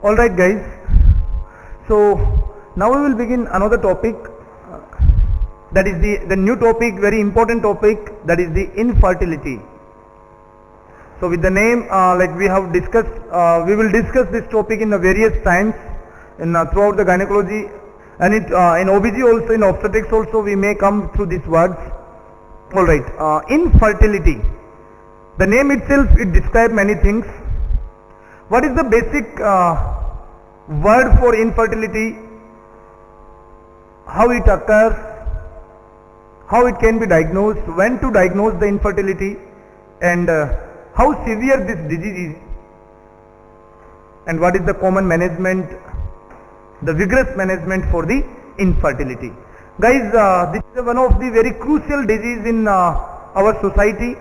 All right, guys. So now we will begin another topic. That is the new topic, very important topic. That is the infertility. So with the name, like we have discussed, we will discuss this topic in the various times in throughout the gynecology, and in OBG also, in obstetrics also, we may come through these words. All right, infertility. The name itself, it describes many things. What is the basic word for infertility? How it occurs? How it can be diagnosed? When to diagnose the infertility? And how severe this disease is? And what is the common management? The vigorous management for the infertility. Guys, this is one of the very crucial disease in our society,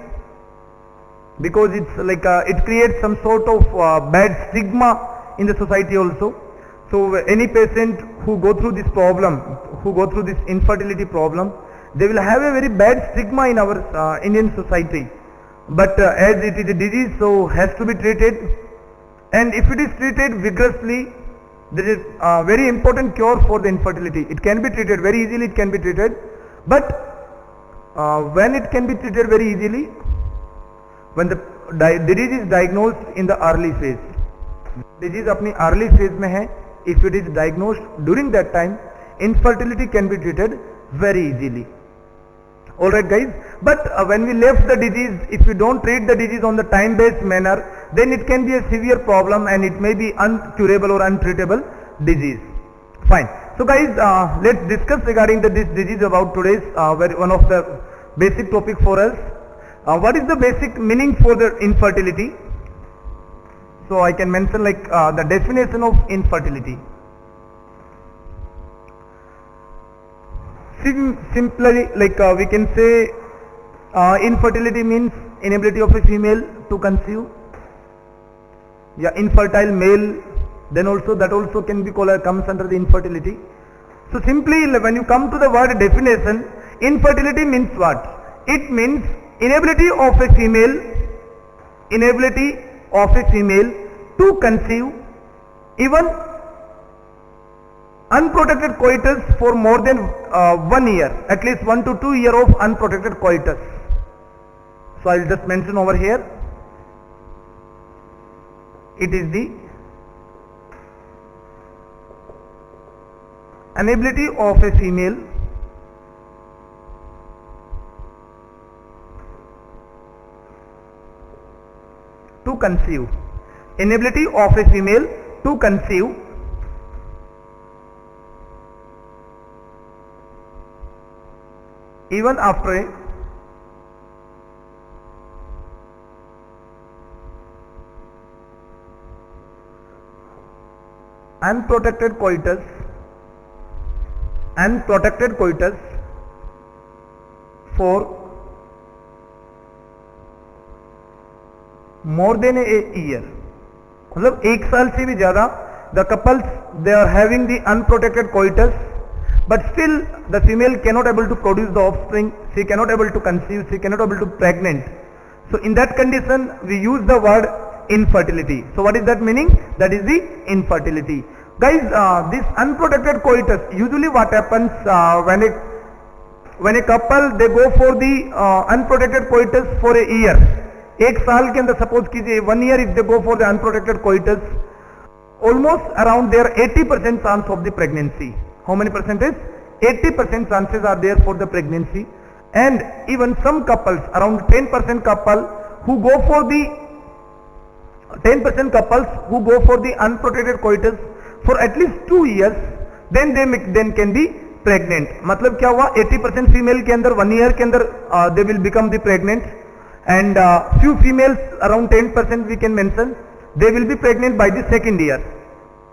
because it's like it creates some sort of bad stigma in the society also. So any patient who go through this problem, who go through this infertility problem, they will have a very bad stigma in our Indian society. But as it is a disease, so has to be treated, and if it is treated vigorously, there is a very important cure for the infertility. It can be treated very easily, it can be treated, but when it can be treated very easily, when the disease is diagnosed in the early phase. Disease अपनी early phase में है, if it is diagnosed during that time, infertility can be treated very easily. Alright guys, but when we left the disease, if we don't treat the disease on the time based manner, then it can be a severe problem and it may be uncurable or untreatable disease. Fine. So guys, let's discuss regarding this disease about today's one of the basic topic for us. What is the basic meaning for the infertility? So I can mention like the definition of infertility. Simply, like we can say, infertility means inability of a female to conceive. Yeah, infertile male, then also that also can be called, comes under the infertility. So simply, when you come to the word definition, infertility means what? It means inability of a female to conceive, even unprotected coitus for more than 1 year, at least 1 to 2 years of unprotected coitus. So I will just mention over here, it is the inability of a female to conceive. Inability of a female to conceive even after a unprotected coitus for more than a year. मतलब 1 साल से भी ज़्यादा the couples, they are having the unprotected coitus, but still the female cannot able to produce the offspring, she cannot able to conceive, she cannot able to pregnant. So in that condition we use the word infertility. So what is that meaning? That is the infertility. Guys, this unprotected coitus, usually what happens when a couple they go for the unprotected coitus for a year, 1 साल के अंदर suppose कीजिए 1 year if they go for the unprotected coitus, almost around there 80% chance of the pregnancy. How many percentage? 80% chances are there for the pregnancy. And even some couples, around 10% couple who go for the 10% couples who go for the unprotected coitus for at least 2 years, then they can be pregnant. मतलब क्या हुआ? 80% female के अंदर 1 year के अंदर they will become the pregnant, and few females, around 10% we can mention, they will be pregnant by the 2nd year.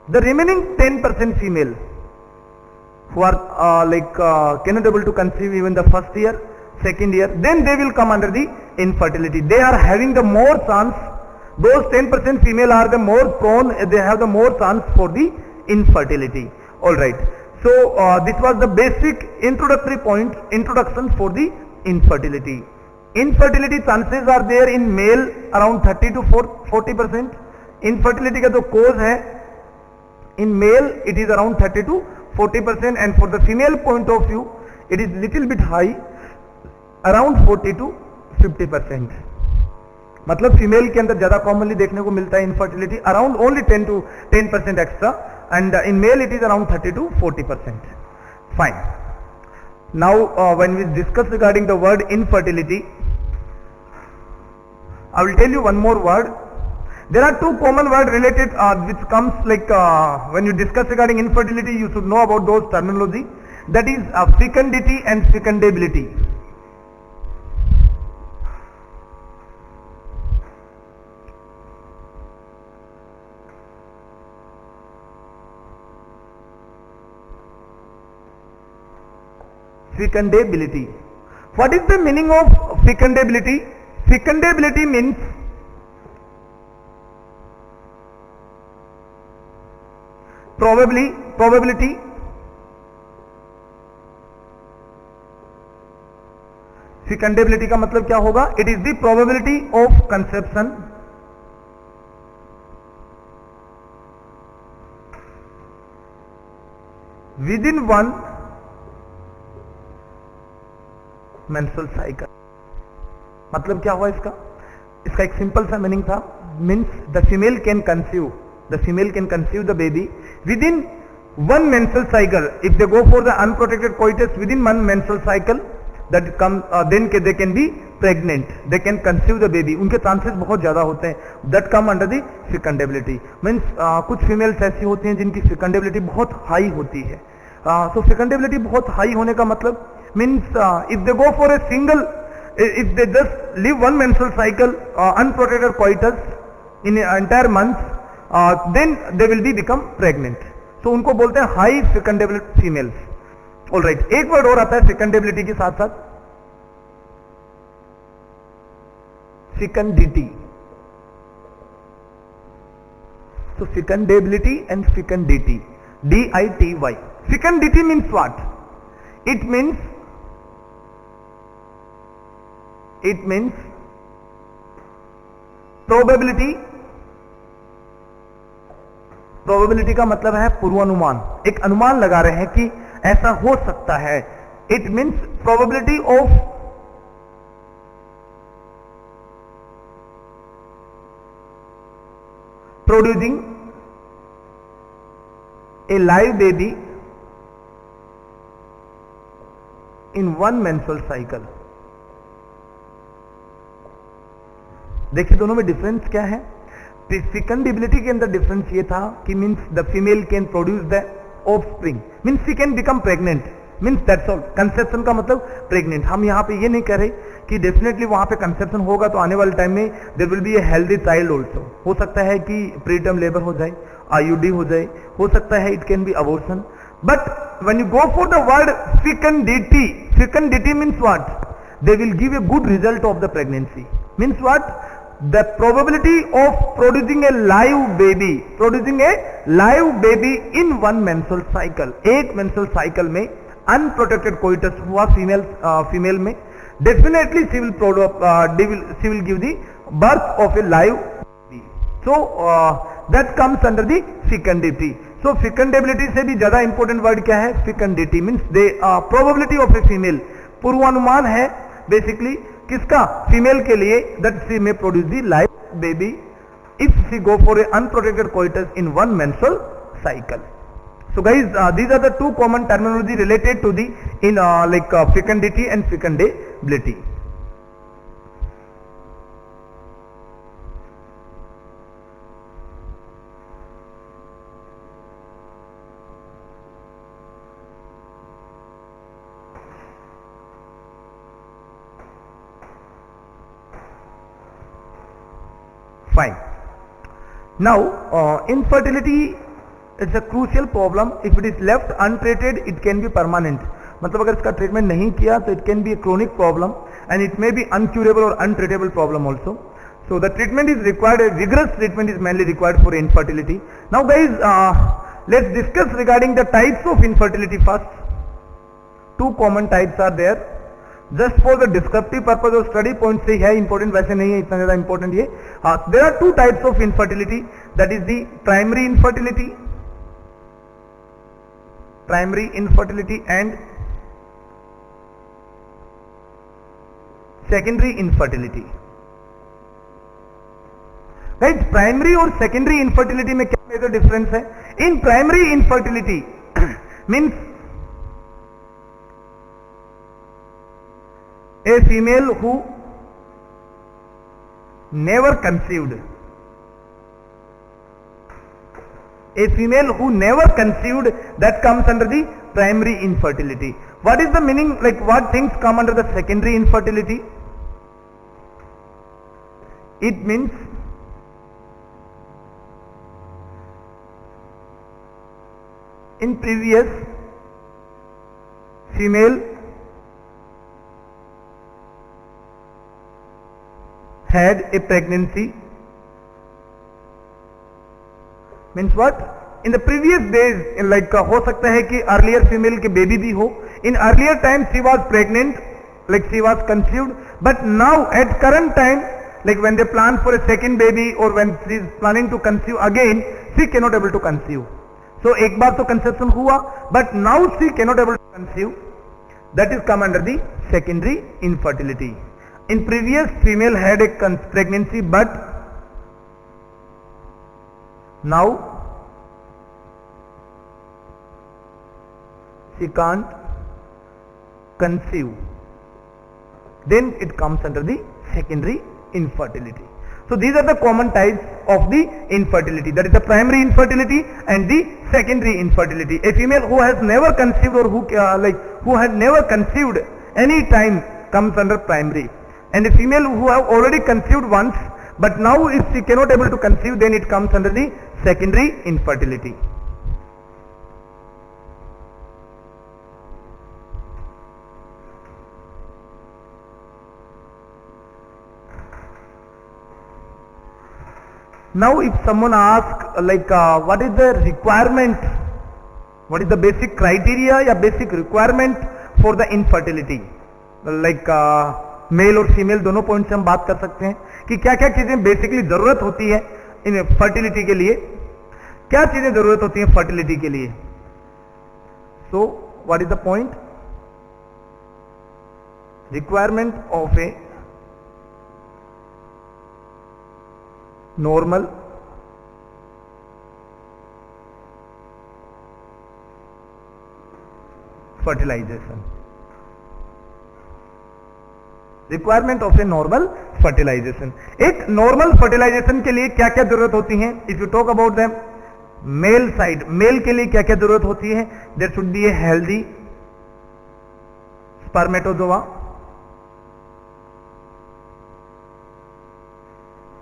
The remaining 10% female who are cannot able to conceive even the 1st year, 2nd year, then they will come under the infertility. They are having the more chance, those 10% female are the more prone, they have the more chance for the infertility. Alright, so this was the basic introduction for the infertility. Infertility chances are there in male around 30 to 40%. Infertility का जो cause है, In male it is around 30 to 40%, and for the female point of view it is little bit high, around 40 to 50%. मतलब female के अंदर ज्यादा commonly देखने को मिलता है infertility, around only 10% extra, and in male it is around 30 to 40%. Fine. Now when we discuss regarding the word infertility, I will tell you one more word. There are two common words related which comes like when you discuss regarding infertility, you should know about those terminology. That is fecundity and fecundability. Fecundability. What is the meaning of fecundability? Fecundability means probability fecundability का मतलब क्या होगा? It is the probability of conception within one menstrual cycle. मतलब क्या हुआ इसका? इसका एक सिंपल सा मीनिंग था, means the female can conceive the baby within one menstrual cycle. If they go for the unprotected coitus within one menstrual cycle, that come then they can be pregnant, they can conceive the baby. उनके chances बहुत ज्यादा होते हैं. That come under the fecundability. Means कुछ females ऐसी होती हैं जिनकी fecundability बहुत हाई होती है. So fecundability बहुत हाई होने का मतलब means if they go for a single, if they just live one menstrual cycle, unprotected coitus in an entire month, then they will be become pregnant. So उनको बोलते हैं high फेकंडेबल females. Alright, एक word और आता है फेकंडेबिलिटी के साथ साथ, फेकंडिटी. So fecundability and fecundity, D-I-T-Y. Fecundity means what? It means probability. Probability का मतलब है पूर्वानुमान, एक अनुमान लगा रहे हैं कि ऐसा हो सकता है. It means probability of producing A live baby in one menstrual cycle. देखिए दोनों में डिफरेंस क्या है. फेकंडेबिलिटी के अंदर डिफरेंस ये था कि means the female can produce the offspring, means she can become pregnant, means that's all. Conception का मतलब प्रेग्नेंट. हम यहाँ पे ये नहीं कह रहे कि डेफिनेटली वहां पे कंसेप्शन होगा तो आने वाले टाइम में there will be a healthy child also. हो सकता है कि प्रीटर्म लेबर हो जाए, आईयूडी हो जाए, हो सकता है it can be abortion. But when you go for the word फेकंडिटी means what? They will give a good result of the pregnancy. Means what? The probability of producing a live baby in one menstrual cycle. एक menstrual cycle में unprotected coitus हुआ female में, definitely she will give the birth of a live baby. So that comes under the fecundity. So fecundability से भी ज्यादा important word क्या है? fecundity means the probability of a female. पूर्वानुमान है basically किसका? फीमेल के लिए, that she may produce the live baby if she go for a unprotected coitus in one menstrual cycle. So guys, these are the two common terminology related to the fecundity and fecundability. Fine. Now infertility is a crucial problem. If it is left untreated, it can be permanent. मतलब अगर इसका treatment नहीं किया तो it can be a chronic problem and it may be uncurable or untreatable problem also. So the treatment is required, a vigorous treatment is mainly required for infertility. Now guys, let's discuss regarding the types of infertility first. Two common types are there. Just for the descriptive purpose और study point से है important, वैसे नहीं है इतना ज्यादा important ये. There are two types of infertility, that is the primary infertility primary infertility and secondary infertility. Right, primary और secondary infertility में क्या major difference है? In primary infertility means a female who never conceived. A female who never conceived, that comes under the primary infertility. What is the meaning, like what things come under the secondary infertility? It means in previous female had a pregnancy. Means what? In the previous days, in like हो सकता है कि earlier female के baby भी हो. In earlier time she was pregnant, like she was conceived. But now at current time, like when they plan for a second baby or when she is planning to conceive again, she cannot able to conceive. So एक बार तो conception हुआ, but now she cannot able to conceive. That is come under the secondary infertility. In previous female had a pregnancy, but now she can't conceive. Then it comes under the secondary infertility. So these are the common types of the infertility. That is the primary infertility and the secondary infertility. A female who has never conceived or who had never conceived any time comes under primary. And a female who have already conceived once, but now if she cannot able to conceive, then it comes under the secondary infertility. Now if someone asks what is the requirement, what is the basic criteria या basic requirement for the infertility, male और female दोनों point से हम बात कर सकते हैं कि क्या क्या चीजें बेसिकली जरूरत होती है इन फर्टिलिटी के लिए, क्या चीजें जरूरत होती हैं फर्टिलिटी के लिए. So what is the point? Requirement of a normal fertilisation. Requirement of a normal fertilisation. एक नॉर्मल फर्टिलाइजेशन के लिए क्या क्या जरूरत होती है? If you talk about them, male side, male के लिए क्या क्या जरूरत होती है? There should be a healthy spermatozoa,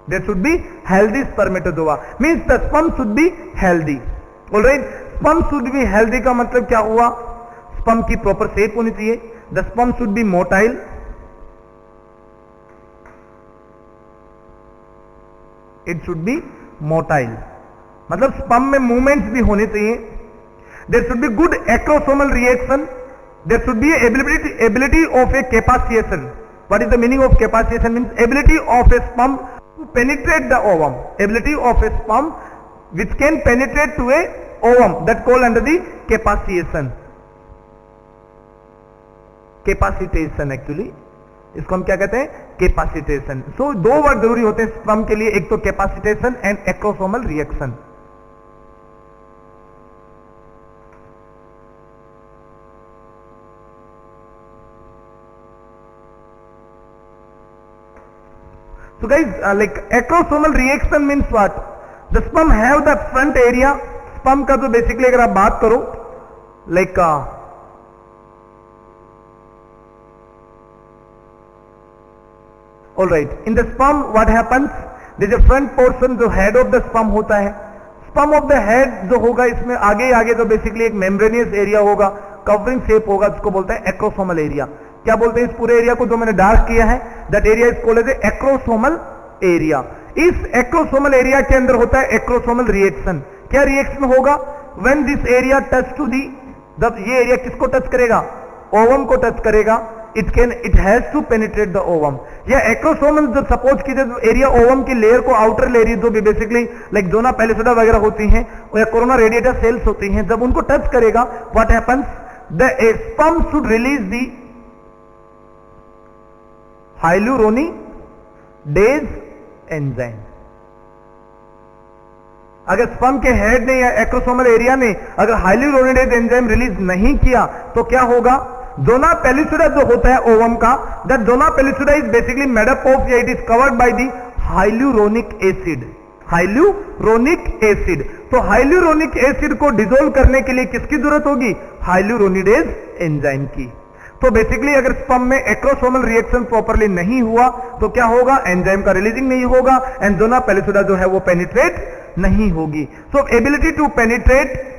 there should be healthy spermatozoa, means the sperm should be healthy. Alright, sperm should be healthy का मतलब क्या हुआ? स्पर्म की प्रॉपर शेप होनी चाहिए. The sperm should be motile, it should be motile, मतलब sperm में movements भी होने चाहिए. There should be good acrosomal reaction, there should be ability of a capacitation. What is the meaning of capacitation? Means ability of a sperm to penetrate the ovum, ability of a sperm which can penetrate to a ovum, that called under the capacitation. Capacitation actually इसको हम क्या कहते हैं? कैपासिटेशन. सो दो word जरूरी होते हैं sperm के लिए, एक तो capacitation and acrosomal reaction. So guys, acrosomal reaction means what? The sperm have the front area. Sperm का तो basically अगर आप बात करो all right, in the sperm what happens? There is a front portion जो head of the sperm होता है. Sperm of the head जो होगा इसमें आगे आगे तो basically एक membranous area होगा, covering shape होगा, जिसको बोलते हैं acrosomal area. क्या बोलते हैं इस पूरे एरिया को जो मैंने डार्क किया है? That area is called as acrosomal area. इस एक्रोसोमल एरिया के अंदर होता है एक्रोसोमल रिएक्शन. क्या रिएक्शन होगा? When this area touch to the, जब ये एरिया किसको टच करेगा? ओवम को टच करेगा. it has to penetrate the ovum. या एक्रोसोमल जो सपोज कीजिए एरिया ओवम की लेयर को, आउटर लेयर जो भी बेसिकली लाइक जोना पेलिसोडा वगैरह होती हैं या कोरोना रेडिएटा सेल्स होती हैं, जब उनको टच करेगा what happens, the sperm should release the hyaluronidase enzyme. अगर स्पर्म के हेड ने या एक्रोसोमल एरिया ने अगर हाइलुरोनिडेज एंजाइम रिलीज नहीं किया तो क्या होगा, जोना पेलिसोडा जो होता है ओवम का, that zona pellucida is basically made up of या it is covered by the hyaluronic acid. Hyaluronic acid. तो हाइलुरोनिक एसिड को डिसोल्व करने के लिए किसकी जरूरत होगी, हाइलुरोनिडेज एंजाइम की. तो बेसिकली अगर स्पर्म में एक्रोसोमल रिएक्शन प्रॉपरली नहीं हुआ तो क्या होगा, एंजाइम का रिलीजिंग नहीं होगा एंड जोना पेलिसोडा जो है वो पेनिट्रेट नहीं होगी. So ability to penetrate,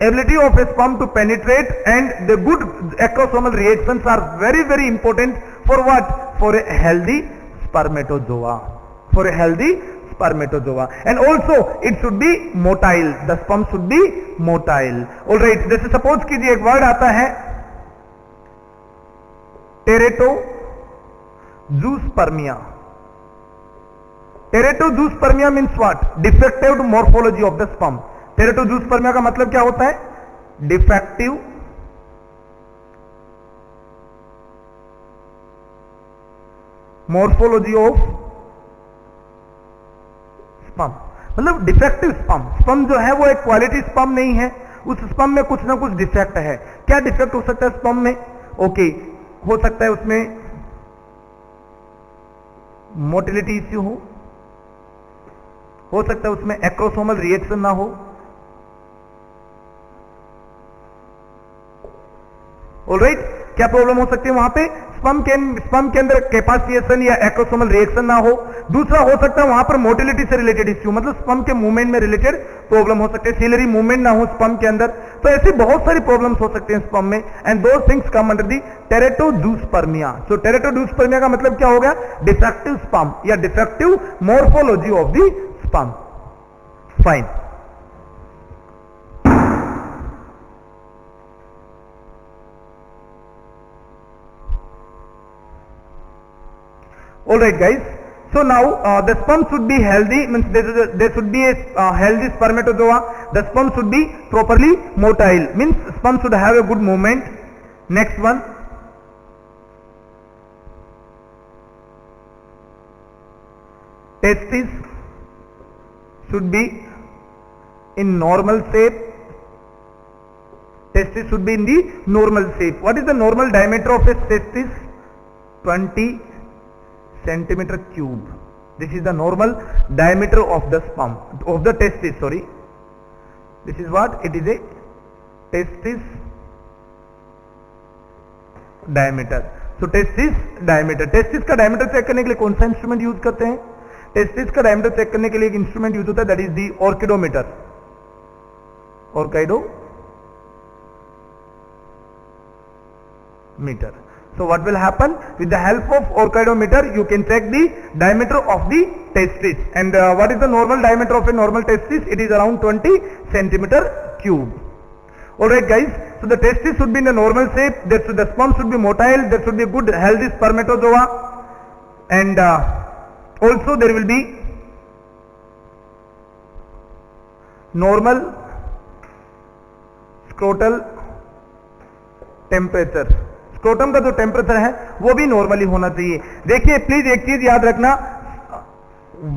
ability of a sperm to penetrate and the good acrosomal reactions are very very important for what, for a healthy spermatozoa, for a healthy spermatozoa. And also it should be motile, the sperm should be motile. All right, जैसे suppose कीजिए एक word आता है teratozoospermia. Teratozoospermia means what, defective morphology of the sperm. टेरेटोजूस्पर्मिया का मतलब क्या होता है, डिफेक्टिव मॉर्फोलॉजी ऑफ स्पर्म. मतलब डिफेक्टिव स्पर्म. स्पर्म जो है वो एक क्वालिटी स्पर्म नहीं है, उस स्पर्म में कुछ ना कुछ डिफेक्ट है. क्या डिफेक्ट हो सकता है स्पर्म में, ओके, हो सकता है उसमें मोटिलिटी इश्यू हो सकता है उसमें एक्रोसोमल रिएक्शन ना हो. ऑलराइट, क्या प्रॉब्लम हो सकती है वहां पे, स्पर्म के अंदर कैपासिएशन या एक्रोसोमल रिएक्शन ना हो. दूसरा हो सकता है वहां पर मोटिलिटी से रिलेटेड इश्यू, मतलब स्पर्म के मूवमेंट में रिलेटेड प्रॉब्लम हो सकते हैं, सीलरी मूवमेंट ना हो स्पर्म के अंदर. तो ऐसी बहुत सारी प्रॉब्लम्स हो सकते हैं स्पर्म में and those things come under the teratozoospermia. So teratozoospermia का मतलब क्या हो गया, डिफेक्टिव स्पर्म या defective morphology of the sperm. Fine. All right guys, so now the sperm should be healthy, means there should be a healthy spermatozoa. The sperm should be properly motile, means sperm should have a good movement. Next one, testis should be in normal shape. Testis should be in the normal shape. What is the normal diameter of a testis? 20 centimeter cube. This is the normal diameter of the sperm, of the testis, sorry. This is what it is, a testis diameter. So testis diameter, testis का diameter check करने के लिए कौन सा instrument use करते हैं, testis का diameter check करने के लिए एक इंस्ट्रूमेंट यूज होता है, that is the orchidometer. Orchidometer. So what will happen, with the help of orchidometer you can check the diameter of the testis, and what is the normal diameter of a normal testis, it is around 20 centimeter cube. Alright guys, so the testis should be in the normal shape, the sperm should be motile, there should be a good healthy spermatozoa, and also there will be normal scrotal temperature. Scrotum का जो temperature है वो भी normally होना चाहिए. देखिए please एक चीज याद रखना,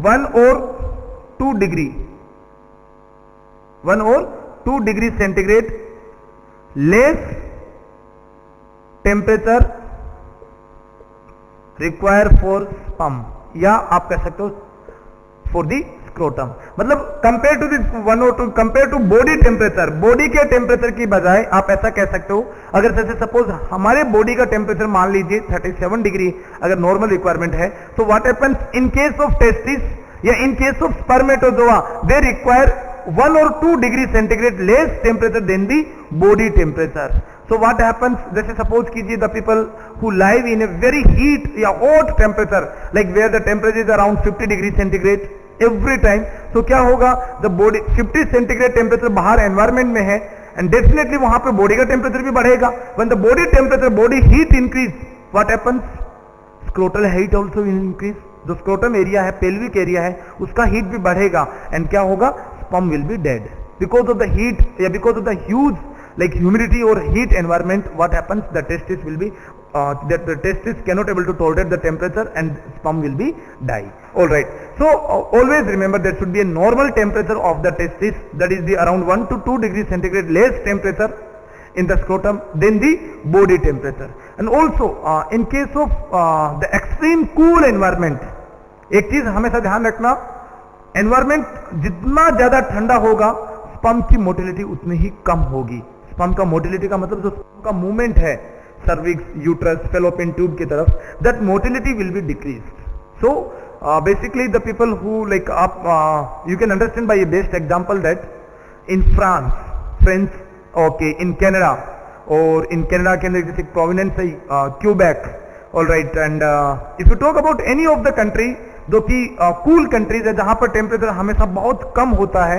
1 और 2 डिग्री, 1 और 2 degree centigrade less temperature require for sperm, या आप कह सकते हो फॉर दी स्क्रोटम. मतलब कंपेयर टू दी 1 और 2, compare to body temperature, body के टेम्परेचर की बजाय आप ऐसा कह सकते हो, अगर जैसे सपोज हमारे बॉडी का टेम्परेचर मान लीजिए 37 डिग्री अगर नॉर्मल रिक्वायरमेंट है, तो what happens in case of testis या in case of spermatozoa, they require 1 और 2 degree centigrade less temperature than the body temperature. So what happens, जैसे सपोज कीजिए the people who live in a very heat या hot temperature, like where the temperature is around 50 degree centigrade every time, तो क्या होगा, the body 50 centigrade temperature बाहर environment में है, and definitely वहां पे body का temperature भी बढ़ेगा. When the body temperature, body heat increase, what happens? Scrotal heat also will increase. जो स्क्रोटम एरिया है, पेल्विक एरिया है, उसका हीट भी बढ़ेगा एंड क्या होगा? Sperm will be dead because of the heat या because of the huge like humidity or heat environment. What happens? The testis will be that the testis cannot able to tolerate the temperature and sperm will be die. All right, so always remember there should be a normal temperature of the testis, that is the around 1 to 2 degrees centigrade less temperature in the scrotum than the body temperature. And also in case of the extreme cool environment, एक चीज हमेशा ध्यान रखना, environment जितना ज्यादा ठंडा होगा sperm की मोटिलिटी उतनी ही कम होगी. स्पर्म का मोटिलिटी का मतलब जो स्पर्म का मूवमेंट है सर्विक्स, यूट्रस, फेलोपियन ट्यूब की तरफ, that motility will be decreased. So basically the people who like आप you can understand by a best example that in France, French, okay, in Canada, और in Canada के अंदर जैसे province है Quebec. All right, and if you talk about any of the country जो कि cool countries है जहां पर टेम्परेचर हमेशा बहुत कम होता है,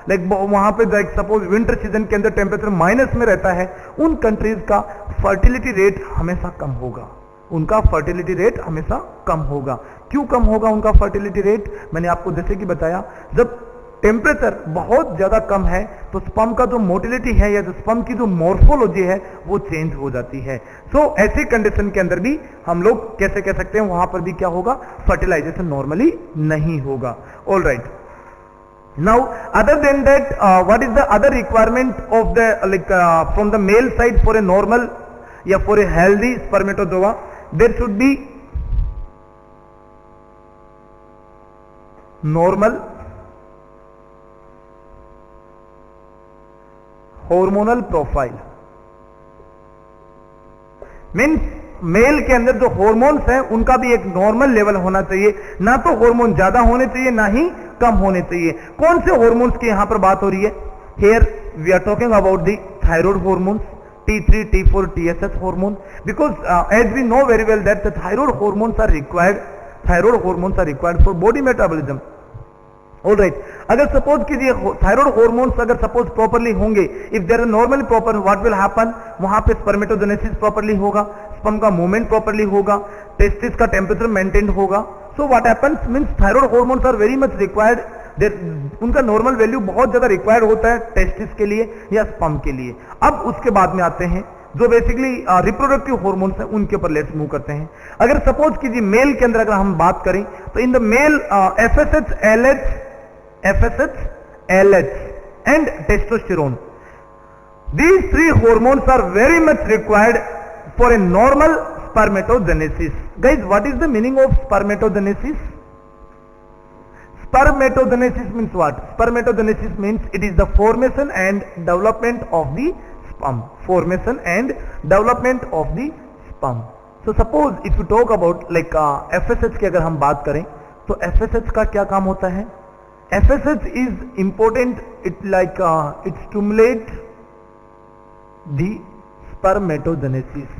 लाइक वहां पे लाइक सपोज विंटर सीजन के अंदर टेम्परेचर माइनस में रहता है, उन कंट्रीज का फर्टिलिटी रेट हमेशा कम होगा. उनका फर्टिलिटी रेट हमेशा कम होगा. क्यों कम होगा उनका फर्टिलिटी रेट? मैंने आपको जैसे कि बताया, जब टेम्परेचर बहुत ज्यादा कम है तो स्पर्म का जो मोटिलिटी है या जो स्पर्म की जो मॉर्फोलॉजी है वो चेंज हो जाती है. सो ऐसी कंडीशन के अंदर भी हम लोग कैसे कह सकते हैं, वहां पर भी क्या होगा? फर्टिलाइजेशन नॉर्मली नहीं होगा. All right, now other than that what is the other requirement of the from the male side for a normal या for a healthy spermatozoa? There should be normal hormonal profile. Means male के अंदर जो hormones हैं उनका भी एक normal level होना चाहिए, ना तो हार्मोन ज्यादा होने चाहिए ना ही कम होने चाहिए. कौन से हॉर्मोन्स की यहां पर बात हो रही है? Here we are talking about the thyroid hormones, T3, T4, TSH hormone, because as we know very well that the thyroid hormones are required for body metabolism. All right, अगर सपोज कीजिए thyroid hormones अगर suppose properly होंगे, if there are normally proper, what will happen? वहां पे spermatogenesis properly होगा, sperm का movement properly होगा, testis का टेम्परेचर मेंटेन होगा. So what happens means thyroid hormones are very much required. उनका नॉर्मल वैल्यू बहुत ज्यादा रिक्वायर्ड होता है टेस्टिस के लिए या स्पर्म के लिए. अब उसके बाद में आते हैं जो बेसिकली रिप्रोडक्टिव हॉर्मोन्स हैं, उनके ऊपर लेट्स मूव करते हैं. अगर सपोज कीजिए मेल के अंदर अगर हम बात करें तो in the male FSH, LH and testosterone, these three hormones are very much required for a normal spermatogenesis. Guys, what is the meaning of spermatogenesis? Spermatogenesis means what? Spermatogenesis means it is the formation and development of the sperm. Formation and development of the sperm. So suppose if you talk about like FSH की अगर हम बात करें तो FSH का क्या काम होता है? FSH is important. It like it stimulate the spermatogenesis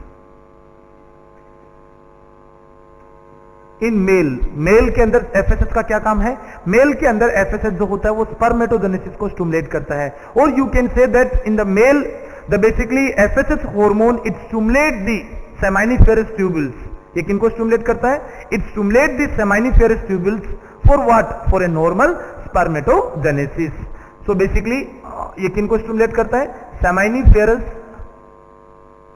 in male के अंदर FSH का क्या काम है? मेल के अंदर FSH जो होता है वो स्पर्मेटोजेनेसिस को स्टिमुलेट करता है. और you can say that in the male the basically FSH hormone it stimulate the seminiferous tubules. ये किनको स्टिमुलेट करता है? It stimulate the seminiferous tubules for what? For a normal spermatogenesis. So basically ये किनको stimulate करता है?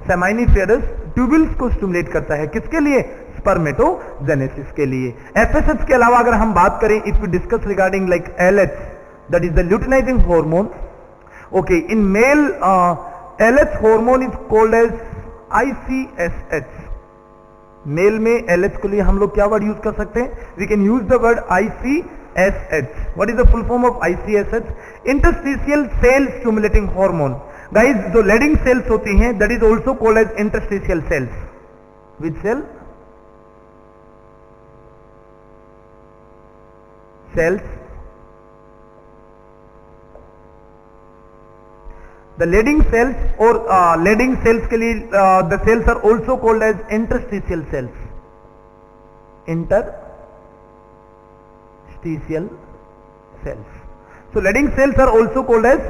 सेमाइनिफेरस tubules को stimulate करता है. किसके लिए? स्पर्मेटोजेनेसिस के लिए. FSH के अलावा अगर हम बात करें, if we discuss regarding like LH, that is the luteinizing hormone. Okay, in male LH hormone is called as ICSH. Male में LH के लिए हम लोग क्या वर्ड यूज कर सकते हैं? We can use the word ICSH. What is the full form of ICSH? Interstitial cell stimulating hormone. Guys, जो लेडिंग सेल्स होती हैं that is also called as interstitial cells. Which cell? Cells. The leading cells or leading cells के लिए the cells are also called as interstitial cells. Interstitial cells. So leading cells are also called as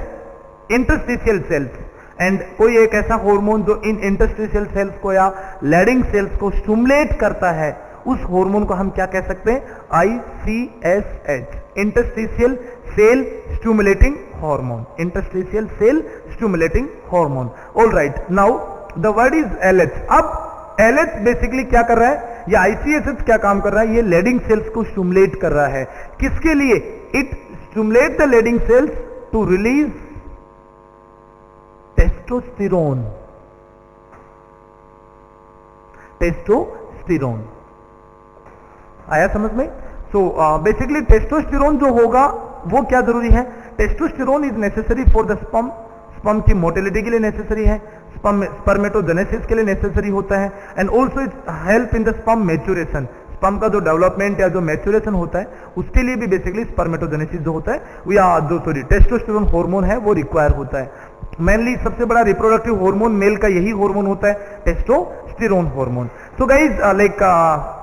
interstitial cells. And कोई एक ऐसा hormone जो इन interstitial cells को या lading sales को stimulate करता है, उस हार्मोन को हम क्या कह सकते हैं? ICSH, interstitial cell stimulating hormone, interstitial cell stimulating hormone. All right, now the word is LH। अब LH बेसिकली क्या कर रहा है, या ICSH क्या काम कर रहा है? ये लेडिंग सेल्स को स्टिमुलेट कर रहा है। किसके लिए? It stimulate the Leydig cells to release testosterone. Testosterone आया समझ में? सो बेसिकली टेस्टोस्टेरोन जो होगा वो क्या जरूरी है? Testosterone is necessary for the sperm, sperm की मोटिलिटी के लिए नेसेसरी है, स्पर्मेटोजेनेसिस के लिए नेसेसरी होता है, and also it help in the sperm maturation. Sperm का जो डेवलपमेंट या जो मैच्योरेशन होता है उसके लिए भी बेसिकली स्पर्मेटोजेनेसिस जो होता है या जो टेस्टोस्टेरोन हार्मोन है वो रिक्वायर होता है। मेनली सबसे बड़ा रिप्रोडक्टिव हार्मोन मेल का यही हार्मोन होता है, testosterone hormone. So guys like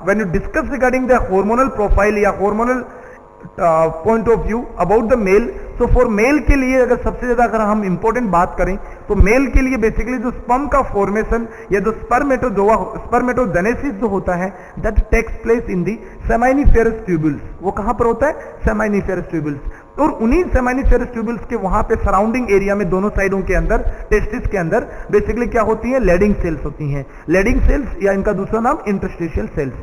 when you discuss regarding the hormonal profile या hormonal point of view about the male, so for male के लिए अगर सबसे ज्यादा अगर हम इंपॉर्टेंट बात करें तो मेल के लिए बेसिकली जो स्पर्म का फॉर्मेशन या जो स्पर्मेटोजेनेसिस जो होता है that takes place in the seminiferous tubules. वो कहां पर होता है? Seminiferous tubules. और उन्हीं सेमाइनिफेरस ट्यूबुल्स के वहां पे सराउंडिंग एरिया में दोनों साइडों के अंदर टेस्टिस के अंदर बेसिकली क्या होती है? लेडिंग सेल्स होती हैं। लेडिंग सेल्स या इनका दूसरा नाम interstitial cells.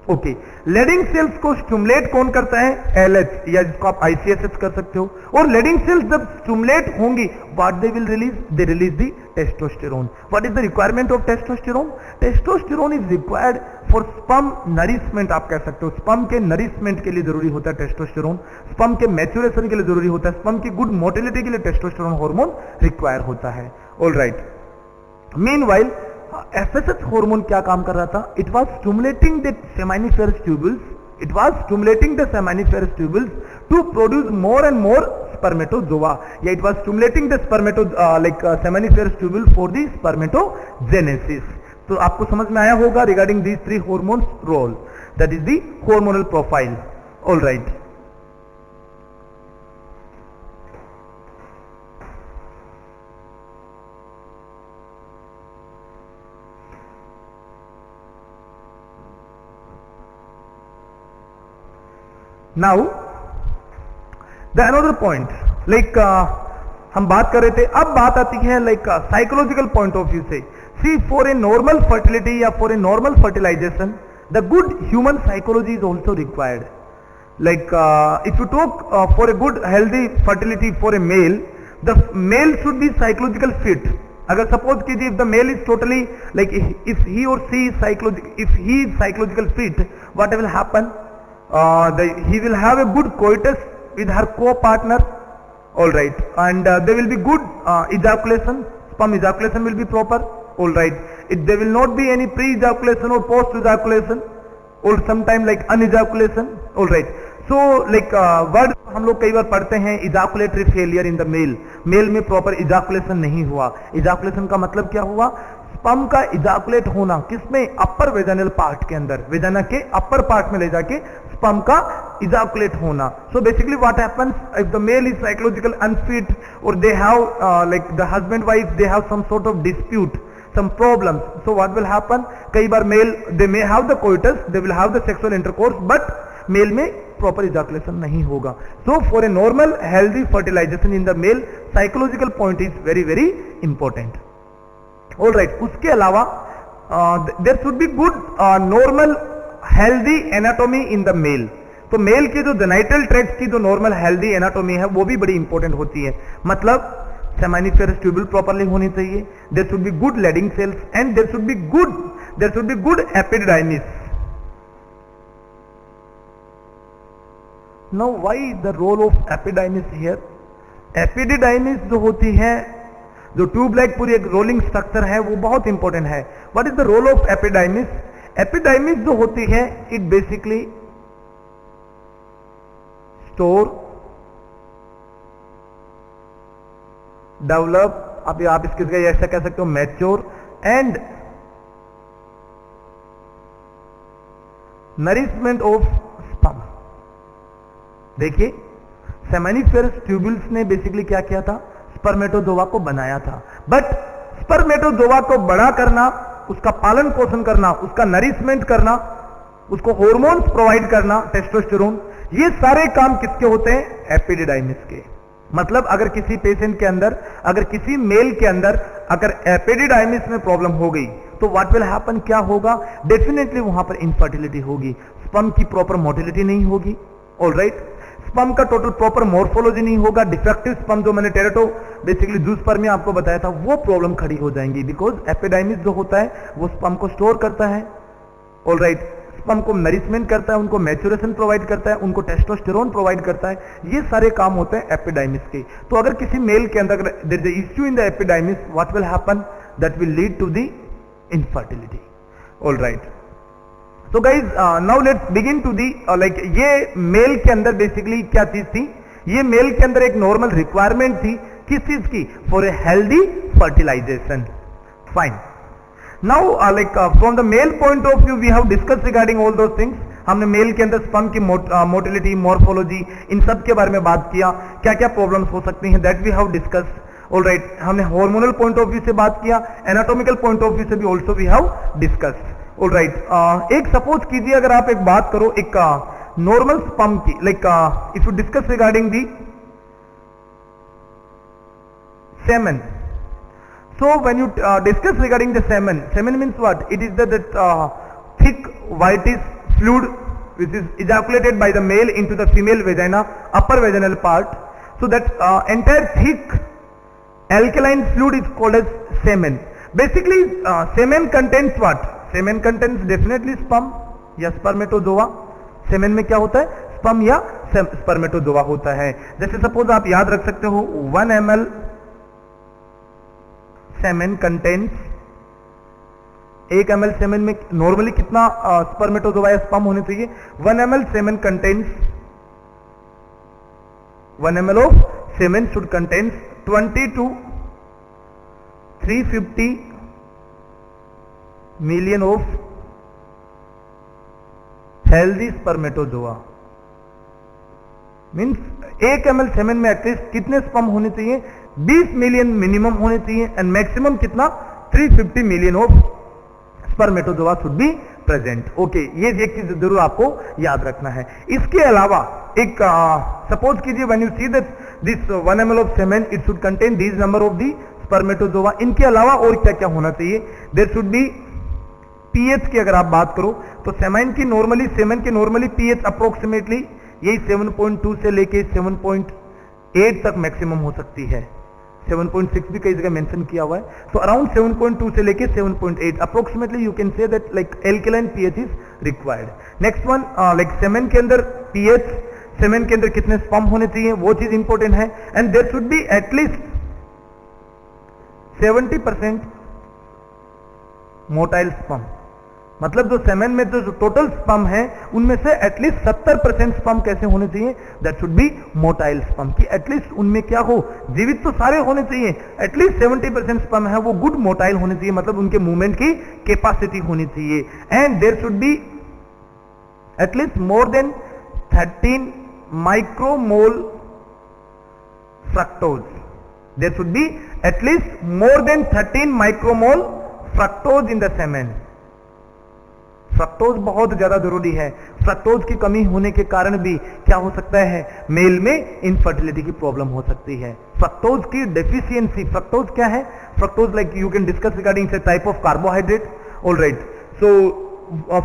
Okay, Leydig cells को स्टिमुलेट कौन करता है? LH, या जिसको आप ICSH कर सकते हो। और लेडिंग सेल्स जब स्टिमुलेट होंगी, what they will release? They release the testosterone. What is the requirement of testosterone? Testosterone is required for sperm nourishment, आप कह सकते हो। स्पर्म के नरिशमेंट के लिए जरूरी होता है टेस्टोस्टेरोन, स्पर्म के मैच्योरेशन के लिए जरूरी होता है, स्पर्म की गुड मोटिलिटी के लिए टेस्टोस्टेरोन हार्मोन रिक्वायर होता है। All right, meanwhile FSH hormone क्या काम कर रहा था? It was stimulating the seminiferous tubules, it was stimulating the seminiferous tubules to produce more and more spermatozoa, या it was stimulating the seminiferous tubule for the spermatogenesis. तो आपको समझ में आया होगा regarding these three hormones role, that is the hormonal profile. All right, now the another point like हम बात कर रहे थे, अब बात आती है like psychological point of view से। See for a normal fertility या for a normal fertilization the good human psychology is also required. Like if you talk for a good healthy fertility for a male, the male should be psychological fit. अगर suppose कीजिए if the male is totally like if he or she psychological fit, what will happen? He will have a good coitus with her co-partner, all right, and there will be good ejaculation, sperm ejaculation will be proper, all right. There will not be any pre-ejaculation or post-ejaculation, or sometime like unejaculation, all right. So like word हम लोग कई बार पढ़ते हैं ejaculatory failure in the male, male में proper ejaculation नहीं हुआ। ejaculation का मतलब क्या हुआ? स्पर्म का इजाकुलेट होना, किसमें? अपर वेजाइनल पार्ट के अंदर, वेजाइना के अपर पार्ट में ले जाके स्पर्म का इजाकुलेट होना। So basically what happens if the male is psychological unfit और they have like the husband wife they have some sort of dispute, some problems, so what will happen? कई बार male they may have the coitus, they will have the sexual intercourse, but male में proper ejaculation नहीं होगा। So for a normal healthy fertilization in the male, psychological point is very very important. All right, उसके अलावा there should be good normal healthy anatomy in the male. तो male के जो genital tract की जो normal healthy anatomy है वो भी बड़ी इंपॉर्टेंट होती है। मतलब सेमाइनिफेरस ट्यूबुल प्रॉपर्ली होनी चाहिए, there should be good Leydig cells, and there should be good epididymis. Now why the role of epididymis here? Epididymis जो होती है, जो ट्यूब लाइक पूरी एक रोलिंग स्ट्रक्चर है, वो बहुत इंपॉर्टेंट है। What is the role of epididymis? Epididymis जो होती है इट बेसिकली स्टोर, डेवलप, आप इसकी जगह ऐसा कह सकते हो mature, and nourishment of sperm. देखिए सेमाइनिफेरस ट्यूबुल्स ने बेसिकली क्या किया था? स्पर्मेटोजोआ को बनाया था। बट स्पर्मेटोजोआ को बड़ा करना, उसका पालन पोषण करना, उसका नरिशमेंट करना, उसको हार्मोन्स प्रोवाइड करना, टेस्टोस्टेरोन, ये सारे काम किसके होते हैं? एपिडिडाइमिस के। मतलब अगर किसी पेशेंट के अंदर, अगर किसी मेल के अंदर अगर एपिडिडाइमिस में प्रॉब्लम हो गई तो व्हाट विल हैपन, क्या होगा? डेफिनेटली वहां पर इनफर्टिलिटी होगी, स्पर्म की प्रॉपर मोटिलिटी नहीं होगी, ऑलराइट, स्पर्म का टोटल प्रॉपर मॉर्फोलॉजी नहीं होगा, डिफेक्टिव स्पर्म जो मैंने टेरेटो बेसिकली जूस्पर्म में आपको बताया था वो प्रॉब्लम खड़ी हो जाएंगी, बिकॉज एपिडाइमिस जो होता है वो स्पर्म को स्टोर करता है, ऑलराइट, स्पर्म को नरिशमेंट करता है, उनको मैच्योरेशन प्रोवाइड करता है, उनको टेस्टोस्टेरोन प्रोवाइड करता है, ये सारे काम होते हैं एपिडाइमिस के। तो अगर किसी मेल के अंदर there is a issue in the epididymis, what will happen? That will lead to the infertility, alright. तो guys now let's begin to the like, ये मेल के अंदर बेसिकली क्या चीज थी? ये मेल के अंदर एक नॉर्मल रिक्वायरमेंट थी, किस चीज की? For a healthy fertilization, fine. Now like from the male point of view we have discuss regarding all those things. हमने मेल के अंदर स्पर्म की मोटिलिटी, मॉर्फोलॉजी, इन सब के बारे में बात किया, क्या क्या प्रॉब्लम्स हो सकती हैं, that we have discuss, alright. हमने हार्मोनल पॉइंट ऑफ व्यू से बात किया, एनाटॉमिकल पॉइंट ऑफ व्यू से भी also we have discuss, alright. एक सपोज कीजिए, अगर आप एक बात करो एक नॉर्मल स्पर्म की, like if you discuss regarding the semen. So when you discuss regarding the semen, semen means what? It is the thick whitish fluid which is ejaculated by the male into the female vagina, upper vaginal part. So that entire thick alkaline fluid is called as semen. Basically semen contains what? Semen contains definitely sperm या spermatozoa. semen में क्या होता है? sperm या spermatozoa होता है। जैसे suppose आप याद रख सकते हो 1 ml semen contains, 1 ml semen में नॉर्मली कितना स्पर्मेटोजोआ या स्पर्म होने चाहिए? 1 ml semen contains, 1 ml of semen should contains 20 to 350 million of healthy spermatozoa. Means 1 ml semen में एटलीस्ट कितने स्पर्म होने चाहिए? 20 मिलियन मिनिमम होने चाहिए, एंड मैक्सिमम कितना? 350 million of spermatozoa should be present. Okay, ये एक चीज जरूर आपको याद रखना है। इसके अलावा एक सपोज कीजिए when you see that this 1 ml of semen it should contain this number of the spermatozoa. इनके अलावा और क्या क्या होना चाहिए? देयर शुड बी पीएच की अगर आप बात करो तो सेमेन की नॉर्मली पीएच अप्रोक्सीमेटली यही 7.2 से लेके 7.8 तक मैक्सिमम हो सकती है। 7.6 भी कई जगह मेंशन किया हुआ है, तो अराउंड 7.2 से लेके 7.8 approximately you can say that like alkaline pH is required. Next one, like semen के अंदर पीएच, सेमेन के अंदर कितने स्पर्म होने चाहिए वो चीज इंपॉर्टेंट है, and there should be at least 70% motile sperm. मतलब जो सेमेन में जो टोटल स्पर्म है उनमें से एटलीस्ट 70% स्पर्म कैसे होने चाहिए? That should be motile sperm, कि एटलीस्ट उनमें क्या हो, जीवित तो सारे होने चाहिए, एटलीस्ट 70% स्पर्म है वो गुड मोटाइल होने चाहिए, मतलब उनके मूवमेंट की कैपेसिटी होनी चाहिए। And there should be at least more than 13 micromole fructose. There should be at least more than 13 micromole fructose in the semen. Fructose बहुत ज्यादा जरूरी है। फ्रक्टोज की कमी होने के कारण भी क्या हो सकता है? मेल में इनफर्टिलिटी की प्रॉब्लम हो सकती है। फ्रक्टोज की डेफिशिएंसी, फ्रक्टोज क्या है? Fructose like you can discuss regarding say type of carbohydrate, alright. So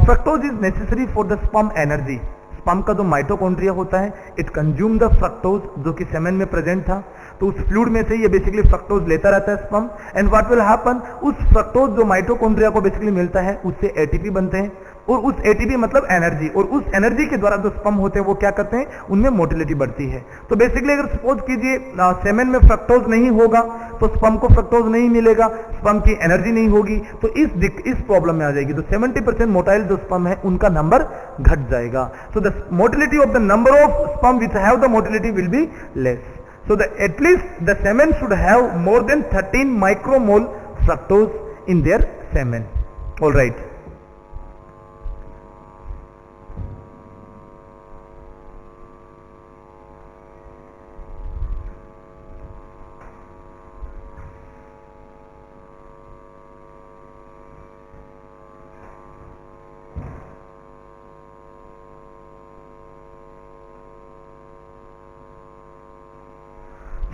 fructose is necessary for the sperm energy. Sperm का जो माइटोकॉन्ड्रिया होता है इट कंज्यूम द फ्रक्टोज जो कि सेमेन में प्रेजेंट था, तो उस फ्लूइड में से ये बेसिकली फ्रक्टोज लेता रहता है sperm, and what will happen, उस फ्रक्टोज जो माइटोकॉन्ड्रिया को बेसिकली मिलता है उससे एटीपी बनते हैं, और उस एटीपी मतलब एनर्जी, और उस एनर्जी के द्वारा जो स्पर्म होते हैं वो क्या करते हैं? उनमें मोटिलिटी बढ़ती है। तो बेसिकली अगर सपोज कीजिए सेमेन में फ्रक्टोज नहीं होगा तो स्पर्म को फ्रक्टोज नहीं मिलेगा, स्पर्म की एनर्जी नहीं होगी, तो इस प्रॉब्लम में आ जाएगी। तो 70% मोटाइल जो स्पर्म है उनका नंबर घट जाएगा। So the motility of the number of sperm which have the motility will be less. So at least the semen should have more than 13 micromole fructose in their semen. All right.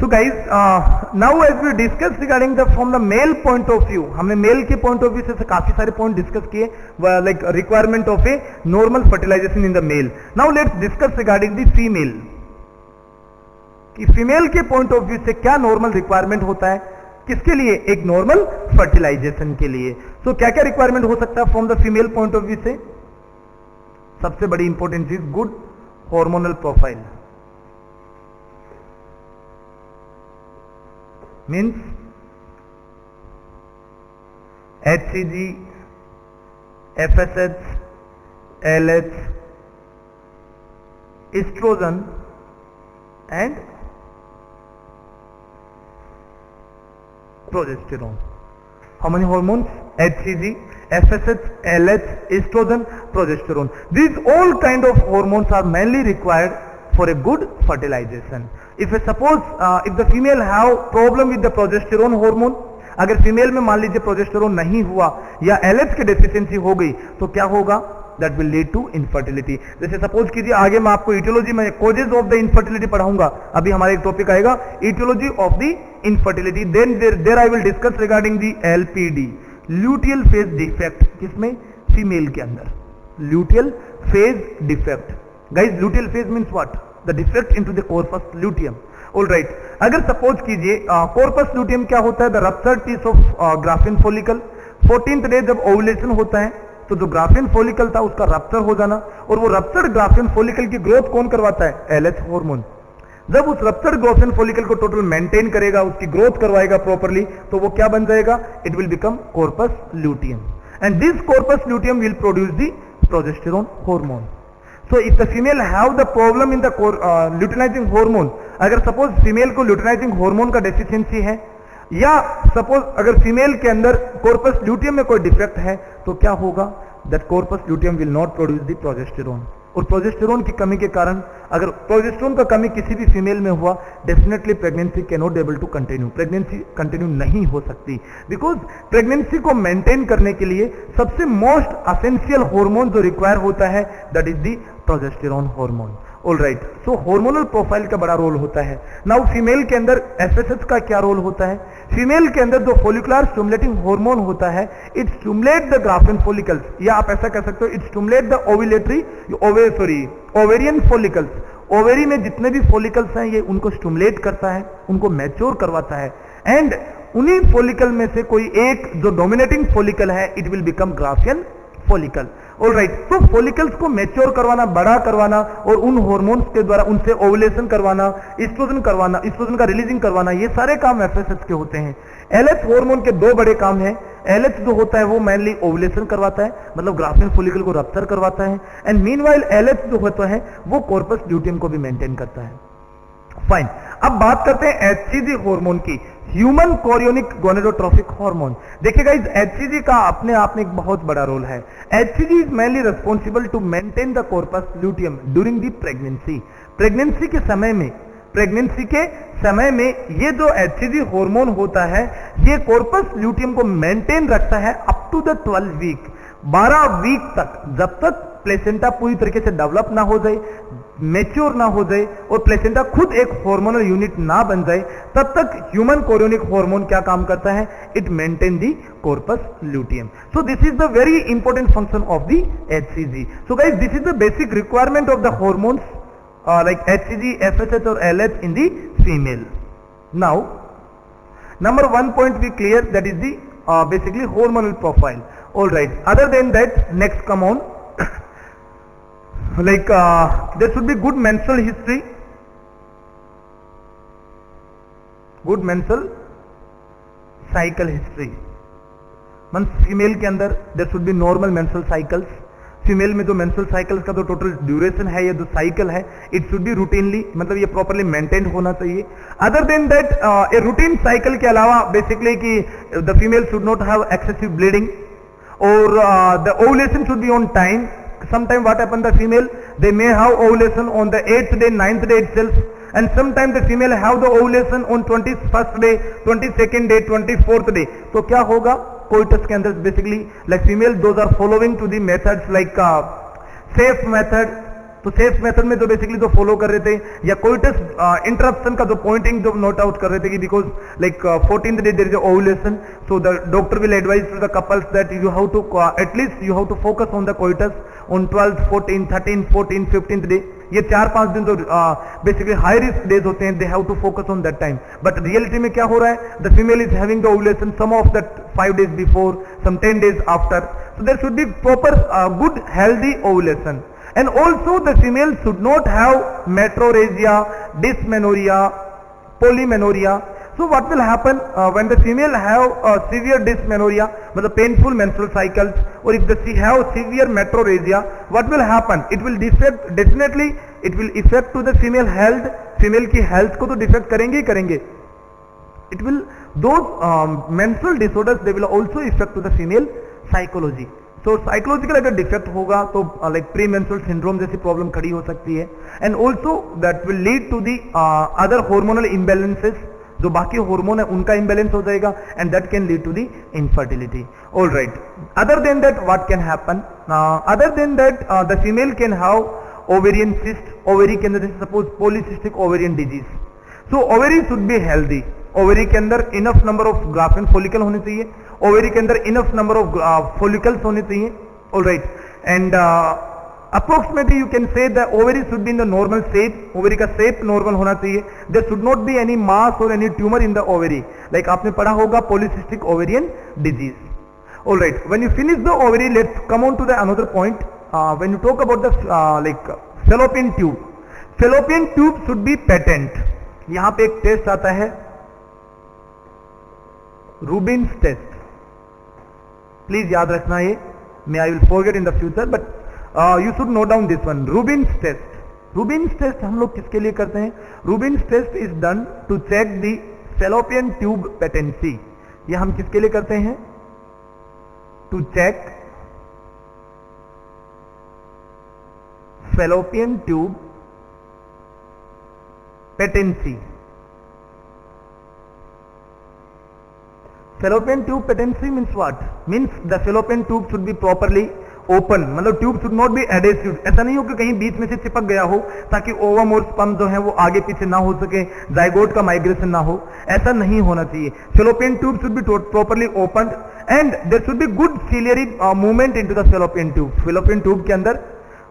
So guys, now as we discussed regarding the from the male point of view, हमने male के point of view से काफी सारे point discuss किए, like requirement of a normal fertilization in the male. Now let's discuss regarding the female, कि female के point of view से क्या नॉर्मल रिक्वायरमेंट होता है, किसके लिए, एक नॉर्मल फर्टिलाइजेशन के लिए. सो क्या क्या रिक्वायरमेंट हो सकता है from the female point of view से. सबसे बड़ी इंपॉर्टेंट चीज, good hormonal profile. Means HCG, FSH, LH, estrogen and progesterone. How many hormones? HCG, FSH, LH, estrogen, progesterone. These all kind of hormones are mainly required for a good fertilization. If suppose if the female have problem with the progesterone hormone, अगर female में मान लीजिए progesterone नहीं हुआ या LH की deficiency हो गई, तो क्या होगा, that will lead to infertility. जैसे सपोज कीजिए, आगे मैं आपको इटियोलॉजी में कॉजेज ऑफ द इनफर्टिलिटी पढ़ाऊंगा. अभी हमारा एक टॉपिक आएगा etiology of the infertility. Then there I will discuss regarding the LPD, luteal phase defect. किसमें, फीमेल के अंदर luteal phase defect. Guys, luteal phase means what, the defect into the corpus luteum. All right, अगर suppose कीजिए corpus luteum क्या होता है, the ruptured piece of Graafian follicle. 14th day जब ovulation होता है, तो जो ग्राफिन फॉलिकल था उसका रप्चर हो जाना, और वो रप्चर्ड ग्राफिन फॉलिकल की ग्रोथ कौन करवाता है, LH हार्मोन. जब उस रप्चर्ड ग्राफिन फॉलिकल को टोटल मेंटेन करेगा, उसकी ग्रोथ करवाएगा प्रॉपर्ली, तो वो क्या बन जाएगा, it will become corpus luteum. And this corpus luteum will produce the progesterone hormone. So if the female have the problem in the luteinizing hormone, अगर सपोज फीमेल को luteinizing hormone का deficiency है, या सपोज अगर female के अंदर corpus luteum में कोई डिफेक्ट है, तो क्या होगा, that corpus luteum will not produce the progesterone. और प्रोजेस्टेरोन की कमी के कारण, अगर प्रोजेस्टेरोन का कमी किसी भी फीमेल में हुआ, definitely pregnancy can not able to continue. Pregnancy continue नहीं हो सकती, बिकॉज प्रेगनेंसी को मेंटेन करने के लिए सबसे मोस्ट असेंशियल हार्मोन जो रिक्वायर होता है, that is the progesterone hormone. All right, so hormonal profile का बड़ा रोल होता है. नाउ फीमेल के अंदर FSH का क्या रोल होता है. फीमेल के अंदर जो फोलिकुलर स्टिमुलेटिंग हार्मोन होता है, it stimulate the graphene follicles, या आप ऐसा कह सकते हो, it stimulate the ovarian follicles. Ovary में जितने भी फॉलिकल्स हैं, ये उनको स्टिमुलेट करता है, उनको मैच्योर करवाता है. एंड उन्हीं फॉलिकल में से कोई एक जो डोमिनेटिंग फॉलिकल है, it will become Graafian follicle. All right, तो फॉलिकल्स को मैच्योर करवाना, बड़ा करवाना, और उन हार्मोन्स के द्वारा उनसे ओवुलेशन करवाना, एस्ट्रोजन करवाना, एस्ट्रोजन का रिलीजिंग करवाना, ये सारे काम FSH के होते हैं. LH हार्मोन के दो बड़े काम हैं. LH जो होता है वो मेनली ओवुलेशन करवाता है, मतलब ग्राफिन फॉलिकल को रप्चर करवाता है. एंड मीनवाइल LH जो होता है वो कॉर्पस ल्यूटियम को भी मेंटेन करता है. फाइन, अब बात करते हैं HCG हार्मोन की, ह्यूमन कोरियोनिक गोनेडोट्रोफिक हार्मोन. देखिए गाइस, HCG का अपने आप में एक बहुत बड़ा रोल है. HCG is mainly responsible to maintain the corpus luteum during the pregnancy. Pregnancy के समय में ये जो HCG हार्मोन होता है, ये कॉर्पस ल्यूटियम को मेंटेन रखता है up to the 12 week, 12 week तक, जब तक प्लेसेंटा पूरी तरीके से डेवलप ना हो जाए, मैच्योर ना हो जाए, और प्लेसेंटा खुद एक हार्मोनल यूनिट ना बन जाए, तब तक ह्यूमन कोरियोनिक हार्मोन क्या काम करता है, it maintain the corpus luteum. So this is the very important function of the HCG. So guys, this is the basic requirement of the hormones like HCG, FSH और LH in the female. Now, number one point we clear, that is the basically hormonal profile. All right. Other than that, next come on. Like there should be good menstrual history, good menstrual cycle history. Means female के अंदर there should be normal menstrual cycles. Female में जो menstrual cycles का जो total duration है, ये जो cycle है, इट शुड बी रूटीनली, मतलब ये प्रॉपर्ली मेंटेन होना चाहिए. Other than that, a routine cycle के अलावा बेसिकली कि the female should not have excessive bleeding, और the ovulation should be on time. Sometime what happen, the female they may have ovulation on the 8th day, 9th day itself, and sometime the female have the ovulation on 21st day, 22nd day, 24th day. तो क्या होगा, coitus के अंदर basically like female those are following to the methods like safe method, तो safe method में जो basically जो follow कर रहे थे, या कोइटस इंटरप्शन का जो पॉइंटिंग जो नोट आउट कर रहे थे कि because like 14th day there is ovulation, so the doctor will advise to the couples that you have to at least you have to focus on the coitus on 12th, 14th, 13th, 14th, 15th day. ये 4-5 दिन तो basically high risk days होते हैं, they have to focus on that time. But reality में क्या हो रहा है, the female is having the ovulation some of that 5 days before, some 10 days after, so there should be proper good healthy ovulation. And also the female should not have metrorrhagia, dysmenorrhea, polymenorrhea. So what will happen when the female have severe dysmenorrhea, मतलब painful menstrual cycles, or if she have severe metrorrhagia, what will happen? It will definitely it will affect to the female health. Female की health को तो defect करेंगे ही करेंगे. It will those menstrual disorders, they will also affect to the female psychology. तो psychological अगर defect होगा तो like premenstrual syndrome जैसी प्रॉब्लम खड़ी हो सकती है, and also that will lead to the other hormonal imbalances, जो बाकी हार्मोन है उनका इम्बैलेंस हो जाएगा, and that can lead to the infertility. All right, other than that what can happen, other than that the female can have ovarian cyst, ovary के अंदर suppose polycystic ovarian disease, so ovary should be healthy, ovary के अंदर enough number of Graafian follicle होने चाहिए, ovary के अंदर enough number of follicles होने चाहिए। All right, and approximately you can say the ovary should be in the normal shape, ovary का shape normal होना चाहिए, there should not be any mass or any tumour in the ovary, like आपने पढ़ा होगा polycystic ovarian disease. All right, when you finish the ovary, let's come on to the another point, when you talk about the like fallopian tube, fallopian tube should be patent. यहां पे एक test आता है रूबिन्स test, please याद रखना ये, may I will forget in the future, but you should note down this one, Rubin's test. Rubin's test हम लोग किसके लिए करते हैं? Rubin's test is done to check the fallopian tube patency. ये हम किसके लिए करते हैं? To check fallopian tube patency. Fallopian tube patency means what? Means the fallopian tube should be properly open, मतलब tube should not be adhesive। ऐसा नहीं हो कि कहीं बीच में से चिपक गया हो ताकि ओवम और स्पर्म जो है वो आगे पीछे ना हो सके, जाइगोट का माइग्रेशन ना हो, ऐसा नहीं होना चाहिए। fallopian tube should be properly opened and there should be good ciliary movement into the fallopian tube। fallopian tube के अंदर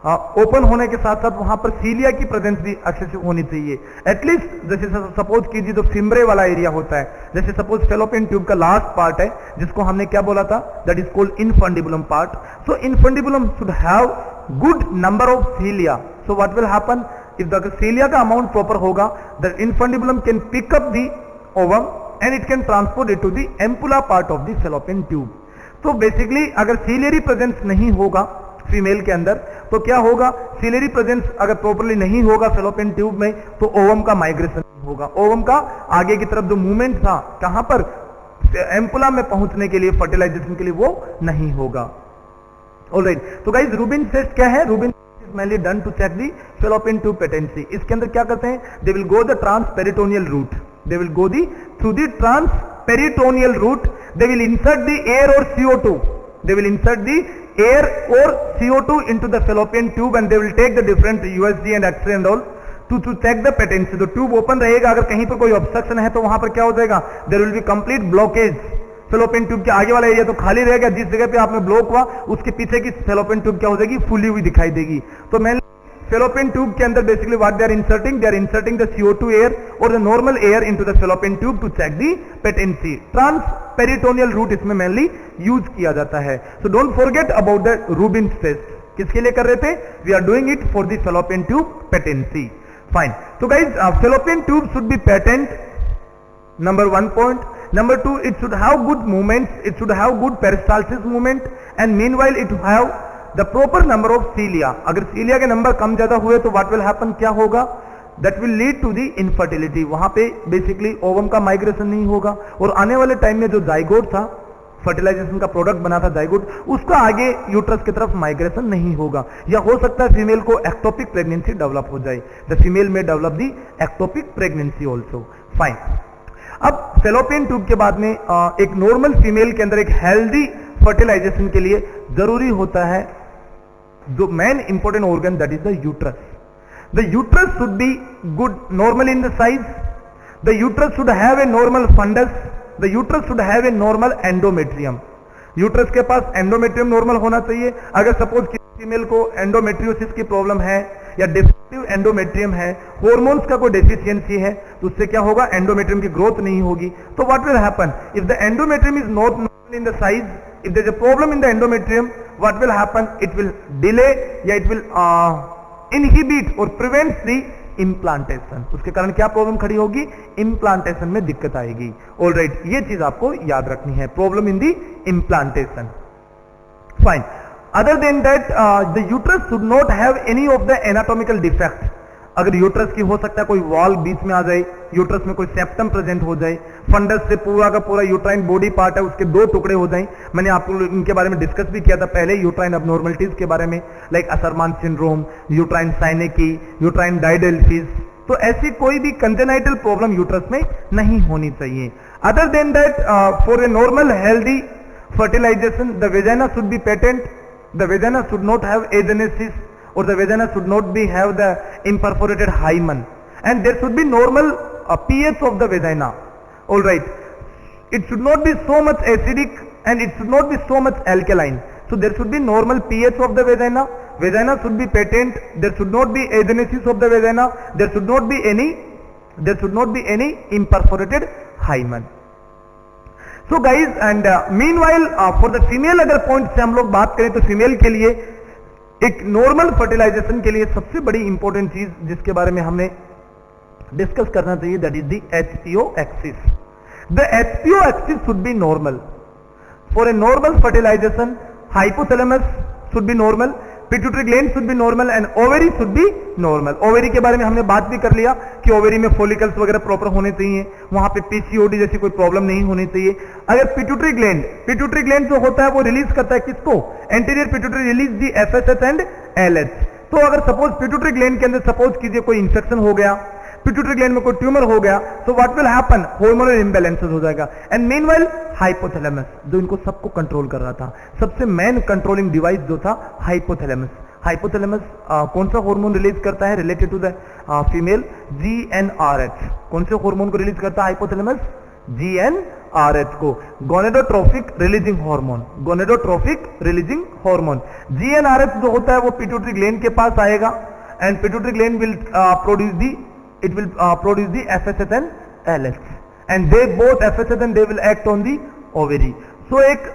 ओपन होने के साथ साथ वहां पर सीलिया की प्रेजेंस भी अच्छे से होनी चाहिए। एटलीस्ट जैसे सपोज कीजिए जो फिम्ब्रे वाला एरिया होता है, जैसे सपोज फैलोपियन ट्यूब का लास्ट पार्ट है जिसको हमने क्या बोला था, that is called infundibulum part. So infundibulum should have good number of cilia. So what will happen if the cilia का अमाउंट प्रॉपर होगा, the infundibulum can pick up the ovum and it can transport it to the ampulla part of the fallopian tube. तो basically अगर ciliary presence नहीं होगा female के अंदर तो क्या होगा, सीलियरी प्रेजेंस अगर प्रॉपर्ली नहीं होगा फैलोपियन ट्यूब में तो ओवम का माइग्रेशन नहीं होगा, ओवम का आगे की तरफ जो मूवमेंट था कहां पर एम्पुला में पहुंचने के लिए, फर्टिलाइजेशन के लिए, वो नहीं होगा। ऑलराइट, तो गाइस रूबिन टेस्ट क्या है? Rubin is mainly done to check the fallopian tube patency. इसके अंदर क्या करते हैं? They will go the transperitoneal route, they will go the through the transperitoneal route, they will insert the air or CO2, they will insert the air or CO2 into the fallopian tube and they will take the different USG and X-ray and all to check the patency। तो tube open रहेगा, अगर कहीं पर कोई obstruction है तो वहां पर क्या हो जाएगा, there will be complete blockage। Fallopian tube के आगे वाला एरिया तो खाली रहेगा, जिस जगह पे आपने ब्लॉक हुआ उसके पीछे की फैलोपियन ट्यूब क्या हो जाएगी, फुली हुई दिखाई देगी। तो मैं फैलोपियन ट्यूब के अंदर basically what they are inserting the CO2 air or the normal air into the fallopian tube to check the patency. Transperitoneal route इसमें मेनली यूज किया जाता है। So don't forget about the Rubin's test. किसके लिए कर रहे थे? We are doing it for the fallopian tube patency. Fine, तो guys fallopian tube should be patent, number 1 point. Number 2, it should have good movements, it should have good peristalsis movement and meanwhile it have the proper number of cilia। अगर cilia के number कम ज्यादा हुए तो what will happen, क्या होगा, that will lead to the infertility। वहां पे basically ovum का माइग्रेशन नहीं होगा और आने वाले टाइम में जो जाइगोट था, फर्टिलाइजेशन का प्रोडक्ट बना था जाइगोट, उसका आगे यूट्रस की तरफ माइग्रेशन नहीं होगा, या हो सकता है फीमेल को एक्टोपिक प्रेगनेंसी डेवलप हो जाए। द फीमेल में develop the ectopic pregnancy also. Fine, अब फैलोपियन ट्यूब के बाद में एक नॉर्मल फीमेल के अंदर एक हेल्दी फर्टिलाइजेशन के लिए जरूरी होता है the main important organ, that is the uterus. The uterus should be good, normal in the size. The uterus should have a normal fundus. The uterus should have a normal endometrium. Uterus के पास endometrium normal होना चाहिए. अगर suppose किसी female को endometriosis की problem है या defective endometrium है, हॉर्मोन्स का कोई डेफिशिएंसी है, तो उससे क्या होगा, एंडोमेट्रियम की ग्रोथ नहीं होगी. तो what will happen if the endometrium is not normal in the size, if there is a problem in the endometrium, what will happen, it will delay या इट विल इनहिबिट और prevents the implantation. उसके कारण क्या problem खड़ी होगी, implantation में दिक्कत आएगी. ऑलराइट, ये चीज आपको याद रखनी है, problem in the implantation. Fine. Other than that the uterus should not have any of the anatomical defect. अगर यूट्रस की हो सकता है कोई वॉल बीच में आ जाए, यूट्रस में कोई सेप्टम प्रेजेंट हो जाए, फंडस से पूरा का पूरा यूट्राइन बॉडी पार्ट है उसके दो टुकड़े हो जाएं. मैंने आपको इनके बारे में डिस्कस भी किया था पहले, यूट्राइन अबनॉर्मलिटीज के बारे में, लाइक असरमान सिंड्रोम, यूट्राइन साइनेकी, यूट्राइन डायडेल्फिस. तो ऐसी कोई भी कंजेनाइटल प्रॉब्लम यूट्रस में नहीं होनी चाहिए. Other than that for a normal healthy fertilization, the vagina should be patent, the vagina should not have agenesis, or the vagina should not be have the imperforated hymen, and there should be normal pH of the vagina. All right, it should not be so much acidic and it should not be so much alkaline. So there should be normal pH of the vagina. Vagina should be patent. There should not be agenesis of the vagina. There should not be any imperforated hymen. So guys, and meanwhile for the female अगर point से हम लोग बात करें तो female के लिए एक नॉर्मल फर्टिलाइजेशन के लिए सबसे बड़ी इंपॉर्टेंट चीज जिसके बारे में हमने डिस्कस करना चाहिए, that is the HPO axis. The HPO axis should be normal. For a normal fertilization, hypothalamus should be normal, pituitary gland should be normal and ovary should be normal. Ovary के बारे में हमने बात भी कर लिया कि ओवेरी में फॉलिकल्स वगैरह प्रॉपर होने चाहिए, वहां पे पीसीओडी जैसी कोई प्रॉब्लम नहीं होनी चाहिए. अगर पिट्यूटरी ग्लैंड जो होता है वो रिलीज करता है किसको, anterior pituitary release the FSH and LH. तो अगर सपोज पिट्यूटरी ग्लैंड के अंदर सपोज कीजिए कोई इंफेक्शन हो गया, पिट्यूटरी ग्लैंड में कोई ट्यूमर हो गया, तो what will happen, hormonal imbalances हो जाएगा. एंड मीनवाइल हाइपोथैलेमस जो इनको सबको कंट्रोल कर रहा था, सबसे मेन कंट्रोलिंग डिवाइस जो था हाइपोथैलेमस. हाइपोथैलेमस कौन सा हार्मोन रिलीज करता है related to the female, GnRH. कौन से हार्मोन को रिलीज करता है हाइपोथैलेमस, GnRH को, gonadotrophic releasing hormone. Gonadotrophic releasing hormone GnRH जो होता है वो पिट्यूटरी ग्लैंड के पास आएगा and pituitary gland will produce the FSH and LH, and they both FSH and they will act on the ovary. So एक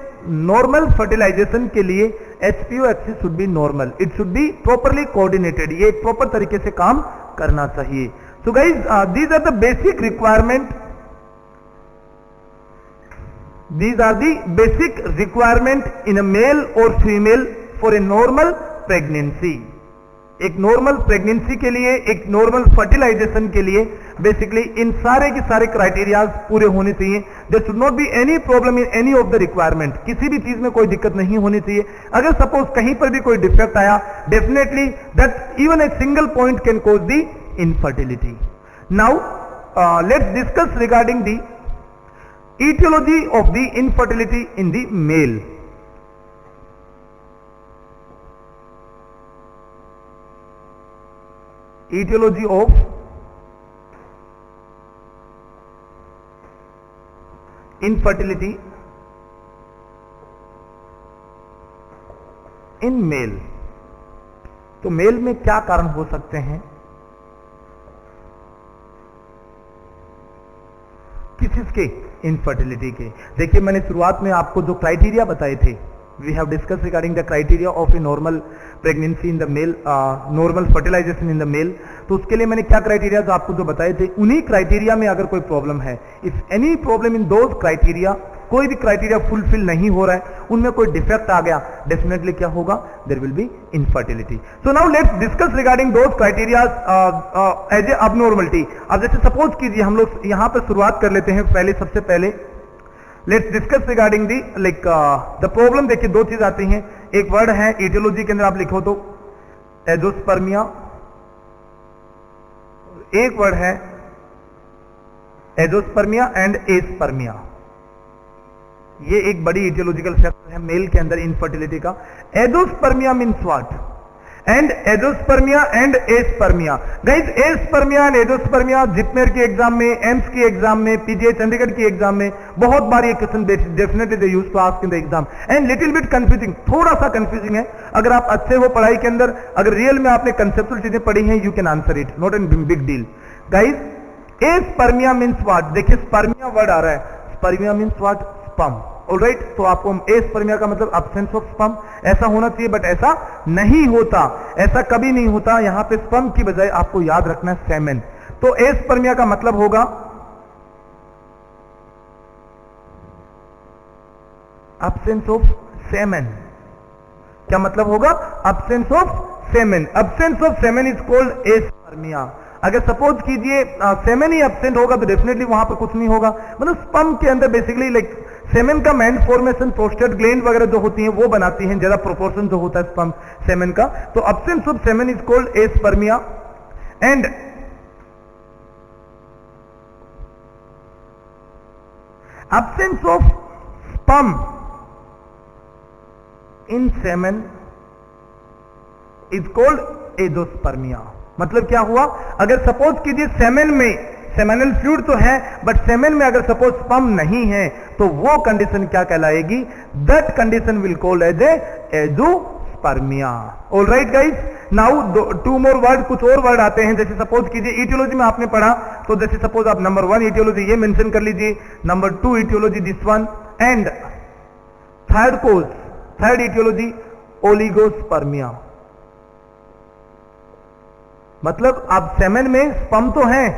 normal fertilisation के लिए HPO axis should be normal, it should be properly coordinated, ये proper तरीके से काम करना चाहिए. So guys, these are the basic requirement, these are the basic requirement in a male or female for a normal pregnancy. एक normal pregnancy के लिए, एक नॉर्मल फर्टिलाइजेशन के लिए बेसिकली इन सारे के सारे क्राइटेरियाज पूरे होने चाहिए. There should not be any problem in any of the requirement. किसी भी चीज में कोई दिक्कत नहीं होनी चाहिए. अगर सपोज कहीं पर भी कोई डिफेक्ट आया, definitely that even a single point can cause the infertility. Now let's discuss regarding the etiology of the infertility in the male. Etiology of infertility in male. तो मेल में क्या कारण हो सकते हैं, किस चीज के, इनफर्टिलिटी के. देखिए मैंने शुरुआत में आपको जो क्राइटेरिया बताए थे, we have discuss regarding the criteria of a normal pregnancy in the male, normal fertilization in the male. तो उसके लिए मैंने क्या क्राइटेरिया आपको जो बताए थे, उन्हीं क्राइटेरिया में अगर कोई प्रॉब्लम है, if any problem in those criteria, कोई भी क्राइटेरिया फुलफिल नहीं हो रहा है, उनमें कोई डिफेक्ट आ गया, डेफिनेटली क्या होगा, there will be infertility. So now let's discuss regarding those criteria as a abnormality. अब जैसे सपोज कीजिए हम लोग यहां पर शुरुआत कर लेते हैं, पहले सबसे पहले let's discuss regarding the like the problem. देखिए दो चीज आती हैं, एक वर्ड है एटियोलॉजी के अंदर आप लिखो तो एजोस्पर्मिया, एक वर्ड है एजोस्पर्मिया एंड एस्पर्मिया. ये एक बड़ी इटियोलॉजिकल फैक्टर है मेल के अंदर इनफर्टिलिटी का. Azoospermia means what, and azoospermia and aspermia. Guys aspermia and azoospermia JIPMER के एग्जाम में, एम्स की एग्जाम में, पीजीआई चंडीगढ़ की एग्जाम में बहुत बार ये question definitely they use to ask in the exam and little bit confusing, थोड़ा सा कंफ्यूजिंग है। अगर आप अच्छे हो पढ़ाई के अंदर, अगर रियल में आपने कंसेप्चुअल चीजें पढ़ी हैं, you can answer it, not an big deal. Guys aspermia means what? देखिए स्पर्मिया वर्ड आ रहा है, spermia means what? Sperm. Alright, तो आपको एस्पर्मिया का मतलब एब्सेंस ऑफ स्पर्म ऐसा होना चाहिए, बट ऐसा नहीं होता, ऐसा कभी नहीं होता। यहां पे स्पर्म की बजाय आपको याद रखना है सेमेन। तो एस्पर्मिया का मतलब होगा एब्सेंस ऑफ सेमेन। क्या मतलब होगा? Absence of semen. Absence of semen is called aspermia. अगर सपोज कीजिए सेमेन ही एब्सेंट होगा तो डेफिनेटली वहां पर कुछ नहीं होगा, मतलब स्पर्म के अंदर बेसिकली लाइक सेमेन का मैन फॉर्मेशन प्रोस्टेट ग्लैंड वगैरह जो होती हैं वो बनाती हैं, ज्यादा प्रोपोर्शन जो होता है स्पर्म सेमेन का। तो absence of semen is called aspermia and absence of sperm in semen is called azoospermia. मतलब क्या हुआ? अगर सपोज कीजिए सेमेन में सेमेनल फ्लूइड तो है, बट सेमेन में अगर सपोज स्पर्म नहीं है तो वो कंडीशन क्या कहलाएगी? That condition will called as azoospermia. Alright guys, now two more word, कुछ और वर्ड आते हैं। जैसे सपोज कीजिए ईटियोलॉजी में आपने पढ़ा, तो जैसे सपोज आप नंबर 1 ईटियोलॉजी ये मेंशन कर लीजिए, number 2 aetiology this one, and third aetiology oligospermia. मतलब अब सेमेन में स्पर्म तो है,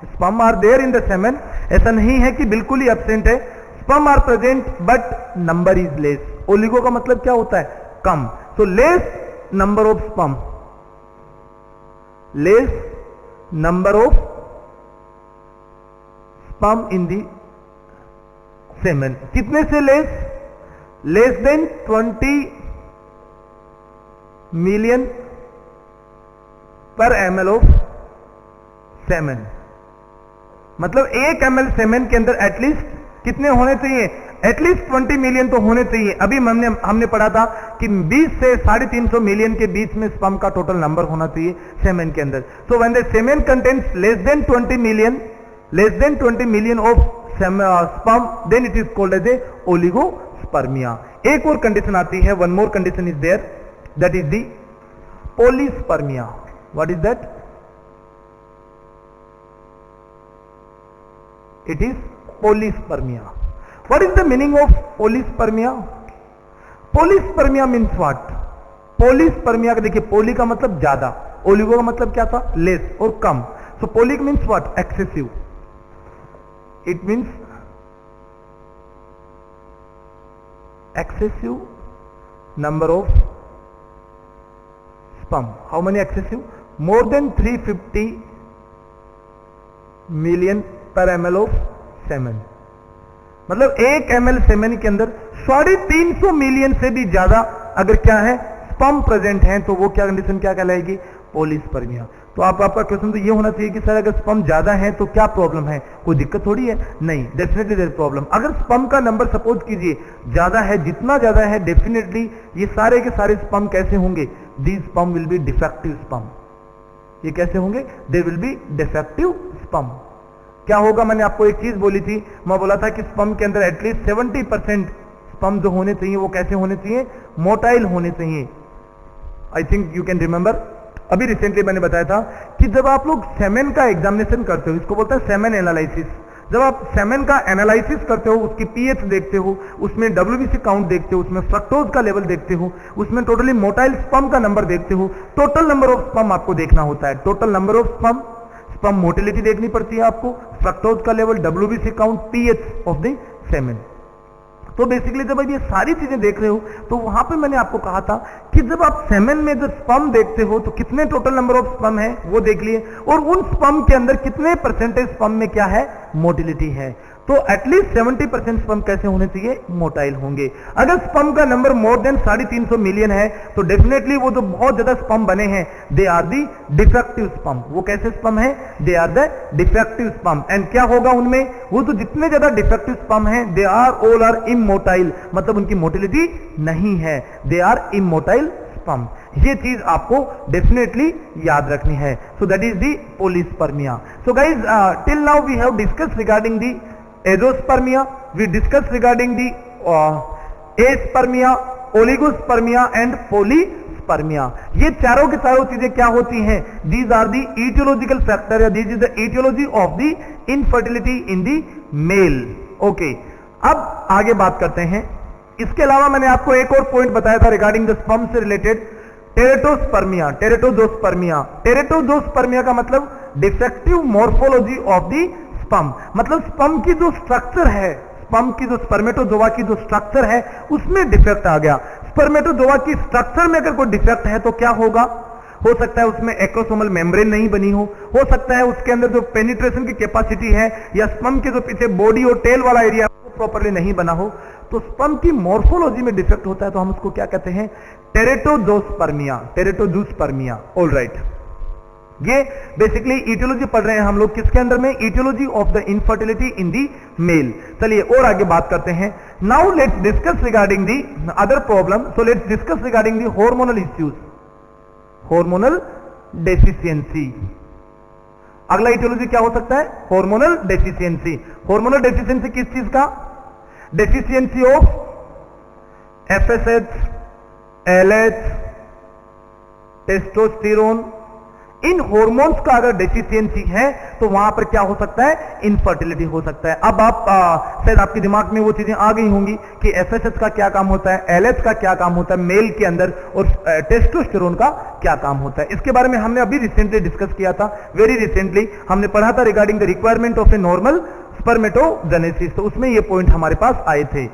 sperm are there in the semen, ऐसा नहीं है कि बिल्कुल ही एब्सेंट है, sperm are present but number is less. Oligo का मतलब क्या होता है? कम। So less number of sperm, less number of sperm in the semen. कितने से less? Less than 20 million per ml of semen. मतलब 1 ml सेमेन के अंदर एटलीस्ट कितने होने चाहिए? एटलीस्ट 20 मिलियन तो होने चाहिए। अभी हमने पढ़ा था कि 20 से 350 मिलियन के बीच में स्पर्म का टोटल नंबर होना चाहिए सेमेन के अंदर। So when the semen contains less than 20 million of sperm, then it is called as a oligospermia. एक और कंडीशन आती है, one more condition is there, that is the polyspermia. What is that? It is polyspermia. What is the meaning of polyspermia? Polyspermia means what? Polyspermia का देखिए, पोली का मतलब ज्यादा, oligo का मतलब क्या था? लेस और कम। So poly means what? Excessive. It means excessive number of sperm. How many excessive? More than 350 million per ml of semen. मतलब 1 ml सेमेन के अंदर 350 मिलियन से भी ज्यादा अगर क्या है? स्पर्म प्रेजेंट है, तो वो क्या कंडीशन क्या कहलाएगी? पॉलीस्पर्मिया। तो आपका क्वेश्चन तो ये होना चाहिए कि सर अगर स्पर्म ज्यादा है तो क्या प्रॉब्लम है? कोई दिक्कत थोड़ी है? नहीं, डेफिनेटली देयर प्रॉब्लम। अगर स्पर्म का नंबर सपोज कीजिए ज्यादा है, जितना ज्यादा है डेफिनेटली ये सारे के सारे स्पर्म कैसे होंगे? These sperm will be defective sperm. ये कैसे होंगे? They will be defective sperm. क्या होगा? मैंने आपको एक चीज बोली थी, मैं बोला था कि स्पर्म के अंदर एटलीस्ट 70% स्पर्म जो होने चाहिए वो कैसे होने चाहिए? मोटाइल होने चाहिए। I think you can remember, अभी रिसेंटली मैंने बताया था कि जब आप लोग सेमेन का एग्जामिनेशन करते हो, इसको बोलते हैं सेमेन एनालिसिस। जब आप सेमेन का एनालिसिस करते हो, उसकी पीएच देखते हो, उसमें WBC काउंट देखते हो, उसमें फ्रक्टोज का लेवल देखते हो, उसमें टोटली मोटाइल स्पर्म का नंबर देखते हो, टोटल नंबर ऑफ स्पर्म आपको देखना होता है। Total number of sperm, sperm motility देखनी पड़ती है आपको, फ्रक्टोज का level, WBC count, pH of the semen. तो बेसिकली जब आप ये सारी चीजें देख रहे हो तो वहां पे मैंने आपको कहा था कि जब आप सेमेन में जब स्पर्म देखते हो तो कितने टोटल नंबर ऑफ स्पर्म है वो देख लिए, और उन स्पर्म के अंदर कितने परसेंटेज स्पर्म में क्या है? मोटिलिटी है। तो एटलीस्ट 70% स्पर्म कैसे होने चाहिए? मोटाइल होंगे। अगर स्पर्म का नंबर मोर देन 350 मिलियन है तो डेफिनेटली वो जो बहुत ज्यादा स्पर्म बने हैं they are the defective sperm. वो कैसे स्पर्म है? They are the defective sperm. And क्या होगा उनमें? वो तो जितने ज्यादा डिफेक्टिव स्पर्म है they are all are immotile, मतलब उनकी मोटिलिटी नहीं है, दे आर इमोटाइल स्पर्म। ये चीज आपको डेफिनेटली याद रखनी है. So that is the polyspermia. So guys till now we have discuss regarding the azoospermia, we discuss regarding the aspermia, oligospermia and polyspermia. ये चारों की चारों चीजें क्या होती हैं? These are the aetiological factor या these is the aetiology of the infertility in the male. Okay, अब आगे बात करते हैं. इसके अलावा मैंने आपको एक और पॉइंट बताया था रिगार्डिंग द स्पर्म से रिलेटेड, टेरेटोस्पर्मिया. टेरेटोजोस्पर्मिया, टेरेटोजोस्पर्मिया का मतलब defective morphology of the sperm. मतलब स्पर्म की जो स्ट्रक्चर है, स्पर्म की जो स्पर्मेटोजोआ की जो स्ट्रक्चर है उसमें डिफेक्ट आ गया. स्पर्मेटोजोआ की स्ट्रक्चर में अगर कोई डिफेक्ट है तो क्या होगा? हो सकता है उसमें एक्रोसोमल मेम्ब्रेन नहीं बनी हो सकता है उसके अंदर जो पेनिट्रेशन की कैपेसिटी है या स्पर्म के जो पीछे बॉडी और टेल वाला एरिया वो प्रॉपर्ली नहीं बना हो. तो स्पर्म की मॉर्फोलॉजी में डिफेक्ट होता है तो हम उसको क्या कहते हैं? Teratozoospermia, teratozoospermia. ऑल राइट, ये बेसिकली ईटियोलॉजी पढ़ रहे हैं हम लोग किसके अंदर में? Etiology of the infertility in the male. चलिए और आगे बात करते हैं. Now let's discuss regarding the other problem. So let's discuss regarding the hormonal issues, hormonal deficiency. अगला ईटियोलॉजी क्या हो सकता है? Hormonal deficiency. हार्मोनल डेफिशिएंसी किस चीज का? Deficiency of FSH, LH, testosterone. In hormones का अगर डेफिशिएंसी है तो वहां पर क्या हो सकता है? इनफर्टिलिटी हो सकता है. अब आप शायद आपके दिमाग में वो चीजें आ गई होंगी कि एफएसएच का क्या काम होता है, एलएच का क्या काम होता है मेल के अंदर, और टेस्टोस्टेरोन का क्या काम होता है. इसके बारे में हमने अभी रिसेंटली डिस्कस किया था. वेरी रिसेंटली हमने पढ़ा था regarding the requirement of a normal spermatogenesis. तो उसमें ये पॉइंट हमारे पास आए थे.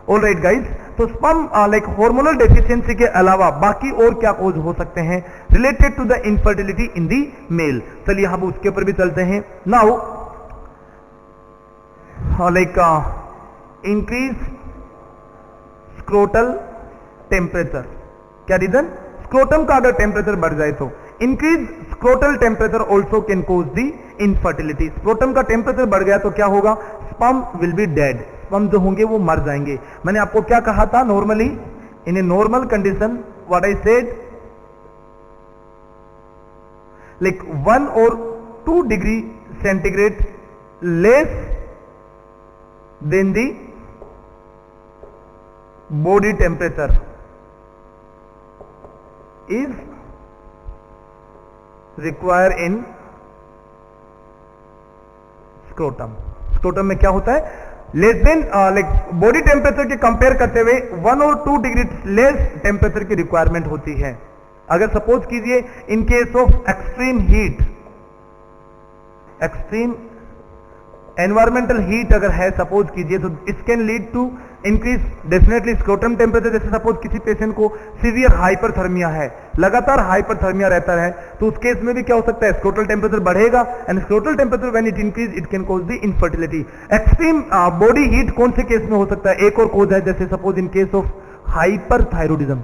ऑल राइट गाइज, तो स्पर्म लाइक हार्मोनल डेफिशिएंसी के अलावा बाकी और क्या कॉज हो सकते हैं related to the infertility in the male? चलिए हम उसके ऊपर भी चलते हैं. Now like increase scrotal temperature. क्या रीजन? स्क्रोटम का अगर टेम्परेचर बढ़ जाए तो increase scrotal temperature also can cause the infertility. Scrotum का टेम्परेचर बढ़ गया तो क्या होगा? Sperm will be dead. Sperm जो होंगे वो मर जाएंगे. मैंने आपको क्या कहा था? Normally in a normal condition what I said, like 1 और 2 degree centigrade less than the body temperature is require in scrotum. Scrotum में क्या होता है? Less than like body temperature के कंपेयर करते हुए 1 और 2 डिग्री लेस टेम्परेचर की रिक्वायरमेंट होती है. अगर सपोज कीजिए इन case of extreme heat, extreme environmental heat अगर है सपोज कीजिए तो it can lead to increase definitely scrotum temperature. जैसे सपोज किसी पेशेंट को सीवियर हाइपरथर्मिया है, लगातार हाइपरथर्मिया रहता है, तो उस केस में भी क्या हो सकता है? स्क्रोटल टेम्परेचर बढ़ेगा and scrotal temperature when it increase it can cause the infertility. Extreme body heat कौन से केस में हो सकता है? एक और कॉज है, जैसे suppose in case of hyperthyroidism.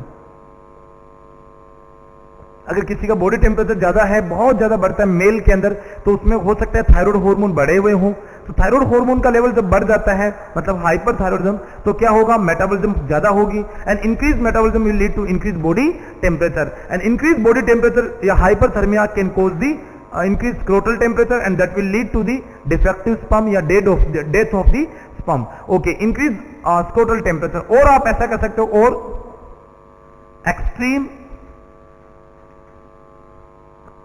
अगर किसी का बॉडी टेम्परेचर ज्यादा है, बहुत ज्यादा बढ़ता है मेल के अंदर, तो उसमें हो सकता है थायराइड हार्मोन बढ़े हुए हों. तो थायराइड हार्मोन का लेवल जब बढ़ जाता है मतलब हाइपरथायरॉइडिज्म, तो क्या होगा? मेटाबॉलिज्म ज्यादा होगी and increase metabolism will lead to increase body temperature and increase body temperature या hyperthermia can cause the increase scrotal temperature and that will lead to the defective sperm या death of the sperm. Okay, increase scrotal temperature. और आप ऐसा कर सकते हो, और extreme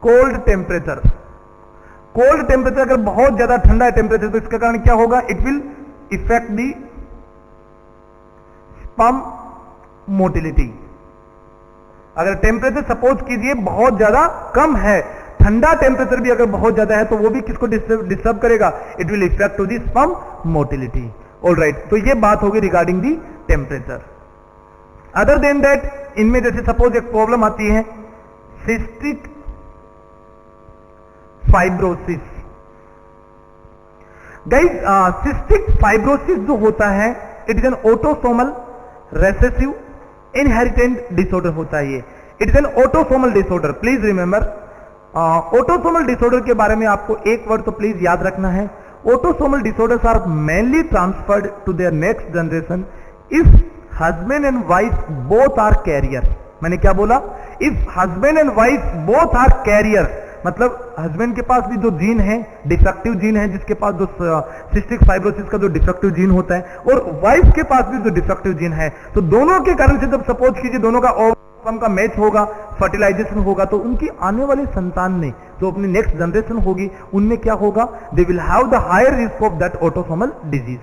cold temperature. Cold temperature अगर बहुत ज्यादा ठंडा है टेम्परेचर तो इसका कारण क्या होगा? It will effect the sperm motility. अगर टेम्परेचर सपोज कीजिए बहुत ज्यादा कम है, ठंडा टेम्परेचर भी अगर बहुत ज्यादा है तो वो भी किसको डिस्टर्ब करेगा? It will affect to the sperm motility. All right, तो ये बात होगी regarding the temperature. Other than that इनमें जैसे सपोज एक प्रॉब्लम आती है cystic fibrosis. Guys, cystic fibrosis जो होता है it is an autosomal recessive inherited disorder होता है. ये it is an autosomal disorder. Please remember, autosomal disorder के बारे में आपको एक वर्ड तो प्लीज याद रखना है. Autosomal disorders are mainly transferred to their next generation if husband and wife both are carrier. मैंने क्या बोला? If husband and wife both are carrier, मतलब हस्बैंड के पास भी जो जीन है, डिफेक्टिव जीन है, जिसके पास जो सिस्टिक फाइब्रोसिस का जो डिफेक्टिव जीन होता है, और वाइफ के पास भी जो डिफेक्टिव जीन है, तो दोनों के कारण से जब सपोज कीजिए दोनों का स्पर्म का मैच होगा, फर्टिलाइजेशन होगा, तो उनकी आने वाले संतान में जो अपनी नेक्स्ट जनरेशन होगी, उनमें क्या होगा? They will have the higher risk of that autosomal disease.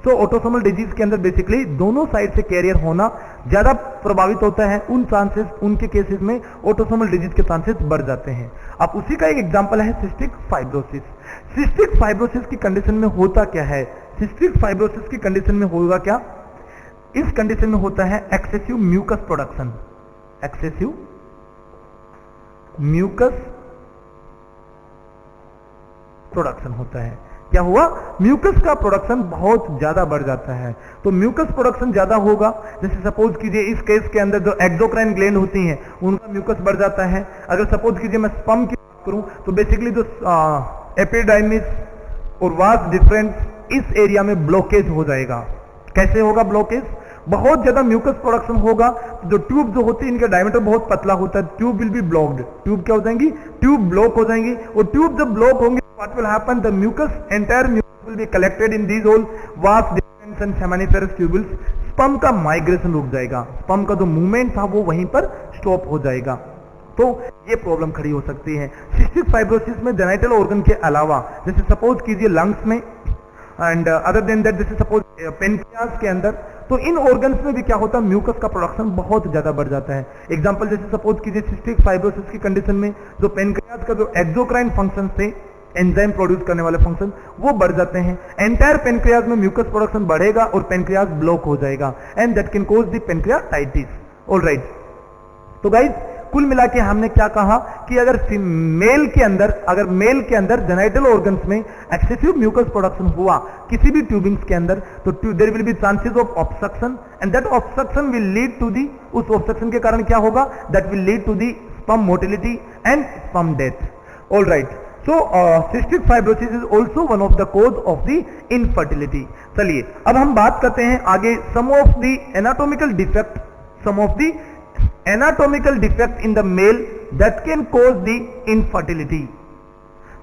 तो ऑटोसोमल डिजीज के अंदर बेसिकली दोनों साइड से कैरियर होना ज्यादा प्रभावित होता है, उन चांसेस, उनके केसेस में ऑटोसोमल डिजीज के चांसेस बढ़ जाते हैं। अब उसी का एक एग्जांपल है सिस्टिक फाइब्रोसिस। सिस्टिक फाइब्रोसिस की कंडीशन में होता क्या है? सिस्टिक फाइब्रोसिस की कंडीशन में होगा क्या? इस कंडीशन में होता है excessive mucus production. Excessive mucus production होता है। क्या हुआ? म्यूकस का प्रोडक्शन बहुत ज्यादा बढ़ जाता है। तो म्यूकस प्रोडक्शन ज्यादा होगा, जैसे सपोज कीजिए इस केस के अंदर जो एक्सोक्राइन ग्लैंड होती हैं उनका म्यूकस बढ़ जाता है। अगर सपोज कीजिए मैं स्पर्म की बात करूं तो बेसिकली जो एपिडाइमिस और वास डिफरेंस इस एरिया में ब्लॉकेज हो जाएगा। कैसे होगा ब्लॉकेज? बहुत ज्यादा म्यूकस प्रोडक्शन होगा, जो ट्यूब जो होती है इनका डायमीटर बहुत पतला होता है, tube will be blocked. Tube क्या हो जाएंगी? ट्यूब ब्लॉक हो जाएंगी, और ट्यूब जब ब्लॉक होंगे what will happen? The mucus, entire mucus will be collected in these all vast different and seminiferous tubules. Sperm का माइग्रेशन रुक जाएगा, स्पर्म का जो मूवमेंट था वो वहीं पर स्टॉप हो जाएगा। तो ये प्रॉब्लम खड़ी हो सकती है। सिस्टिक फाइब्रोसिस में जेनिटल ऑर्गन के अलावा, जैसे सपोज कीजिए लंग्स में, एंड अदर देन दैट जैसे सपोज पेनक्रियाज के अंदर, तो इन ऑर्गन्स में भी क्या होता है? म्यूकस का प्रोडक्शन बहुत ज्यादा बढ़ जाता है। एग्जांपल जैसे सपोज कीजिए सिस्टिक फाइब्रोसिस की कंडीशन में जो पेनक्रियाज का जो एक्सोक्राइन फंक्शन थे, एंजाइम प्रोड्यूस करने वाले फंक्शन, वो बढ़ जाते हैं। एंटायर पेनक्रियाज में म्यूकस प्रोडक्शन बढ़ेगा और पेनक्रियाज ब्लॉक हो जाएगा, and that can cause the pancreatitis. Alright, तो गाइस कुल मिला के हमने क्या कहा कि अगर मेल के अंदर जेनिटल ऑर्गन्स में एक्सेसिव म्यूकस प्रोडक्शन हुआ किसी भी ट्यूबिंग्स के अंदर, तो there will be chances of obstruction, and that obstruction will lead to the, उस ऑब्स्ट्रक्शन के कारण क्या होगा? That will lead to the sperm motility and sperm death. Alright, so cystic fibrosis is also one of the cause of the infertility। चलिए अब हम बात करते हैं आगे some of the anatomical defect in the male that can cause the infertility।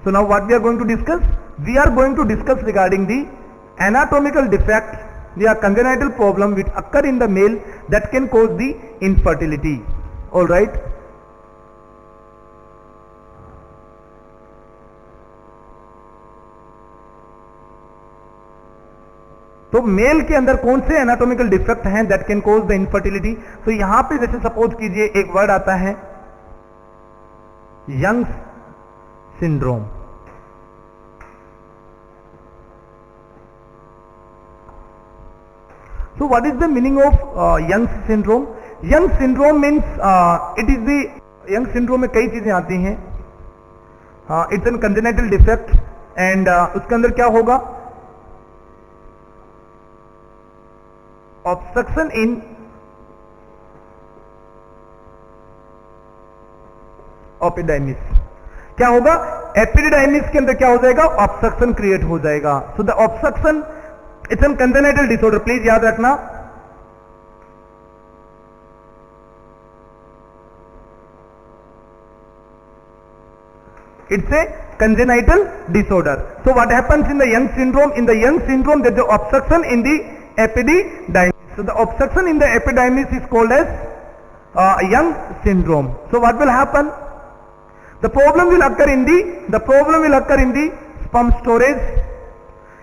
So now what we are going to discuss? We are going to discuss regarding the anatomical defect, the congenital problem which occur in the male that can cause the infertility। All right, तो male के अंदर कौन से anatomical defect हैं that can cause the infertility? तो यहां पे जैसे सपोज कीजिए एक वर्ड आता है Young's syndrome. So what is the meaning of Young's syndrome? Young's syndrome means it is the Young's syndrome में कई चीजें आती हैं। It's an congenital defect, and उसके अंदर क्या होगा? Obstruction in epididymis. क्या होगा? एपिडाइमिस के अंदर क्या हो जाएगा? ऑब्स्ट्रक्शन क्रिएट हो जाएगा। So the obstruction it's an congenital disorder, please याद रखना। It's a congenital disorder. So what happens in the Young syndrome? In the Young syndrome, there is obstruction in the epididymis. So the obstruction in the epididymis is called as Young syndrome. So what will happen? The problem will occur in the sperm storage.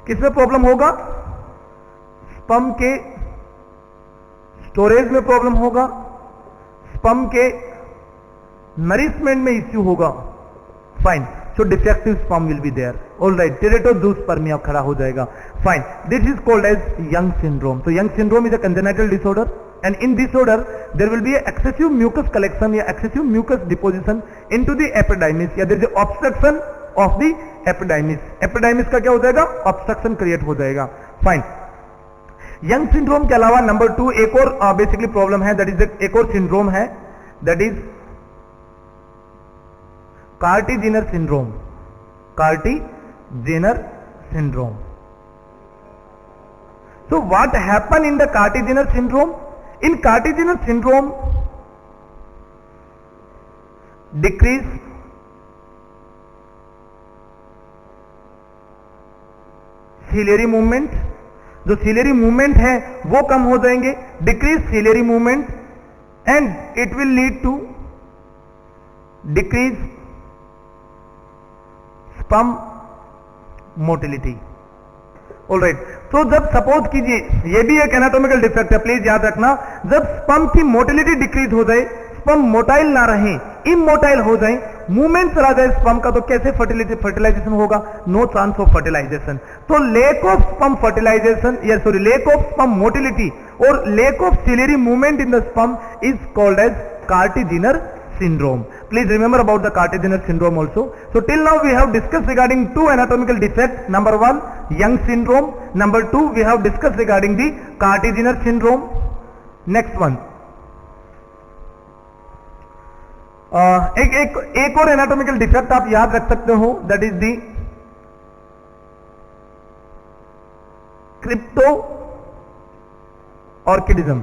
किसमें problem होगा? Sperm के storage में problem होगा, sperm के nourishment में issue होगा। Fine, so defective sperm will be there. Alright, teratozoospermia खड़ा हो जाएगा। Fine, this is called as Young syndrome. तो Young syndrome is a congenital disorder, and in disorder there will be a excessive mucus collection या excessive mucus deposition into the epididymis, या there is obstruction of the epididymis। epididymis का क्या हो जाएगा? obstruction create हो जाएगा। Fine, young syndrome के अलावा नंबर 2 एक और बेसिकली प्रॉब्लम है, दैट इज एक और सिंड्रोम है, that is Kartagener syndrome. Kartagener syndrome. So what happen in the Cartigener syndrome? In Cartigener syndrome, decrease ciliary movement, जो सिलियरी मूवमेंट है वो कम हो जाएंगे, decrease ciliary movement, and it will lead to decrease sperm motility. Alright, तो जब suppose कीजिए, ये भी एक एनाटॉमिकल डिफेक्ट है, प्लीज याद रखना, जब स्पर्म की मोटिलिटी डिक्रीज हो जाए, स्पर्म मोटाइल ना रहे, इमोटाइल हो जाए, मूवमेंट चला जाए स्पर्म का, तो कैसे फर्टिलाइजेशन होगा? No chance of fertilization. तो लेक ऑफ स्पर्म फर्टिलाइजेशन, या sorry lack of sperm motility और lack of ciliary movement in the sperm is called as Kartagener syndrome. Please remember about the Carter-Jenner syndrome also. So till now we have discussed regarding two anatomical defects. Number one, Young syndrome. Number two, we have discussed regarding the Carter-Jenner syndrome. Next one. एक और anatomical defect आप याद रख सकते हो, that is the cryptorchidism.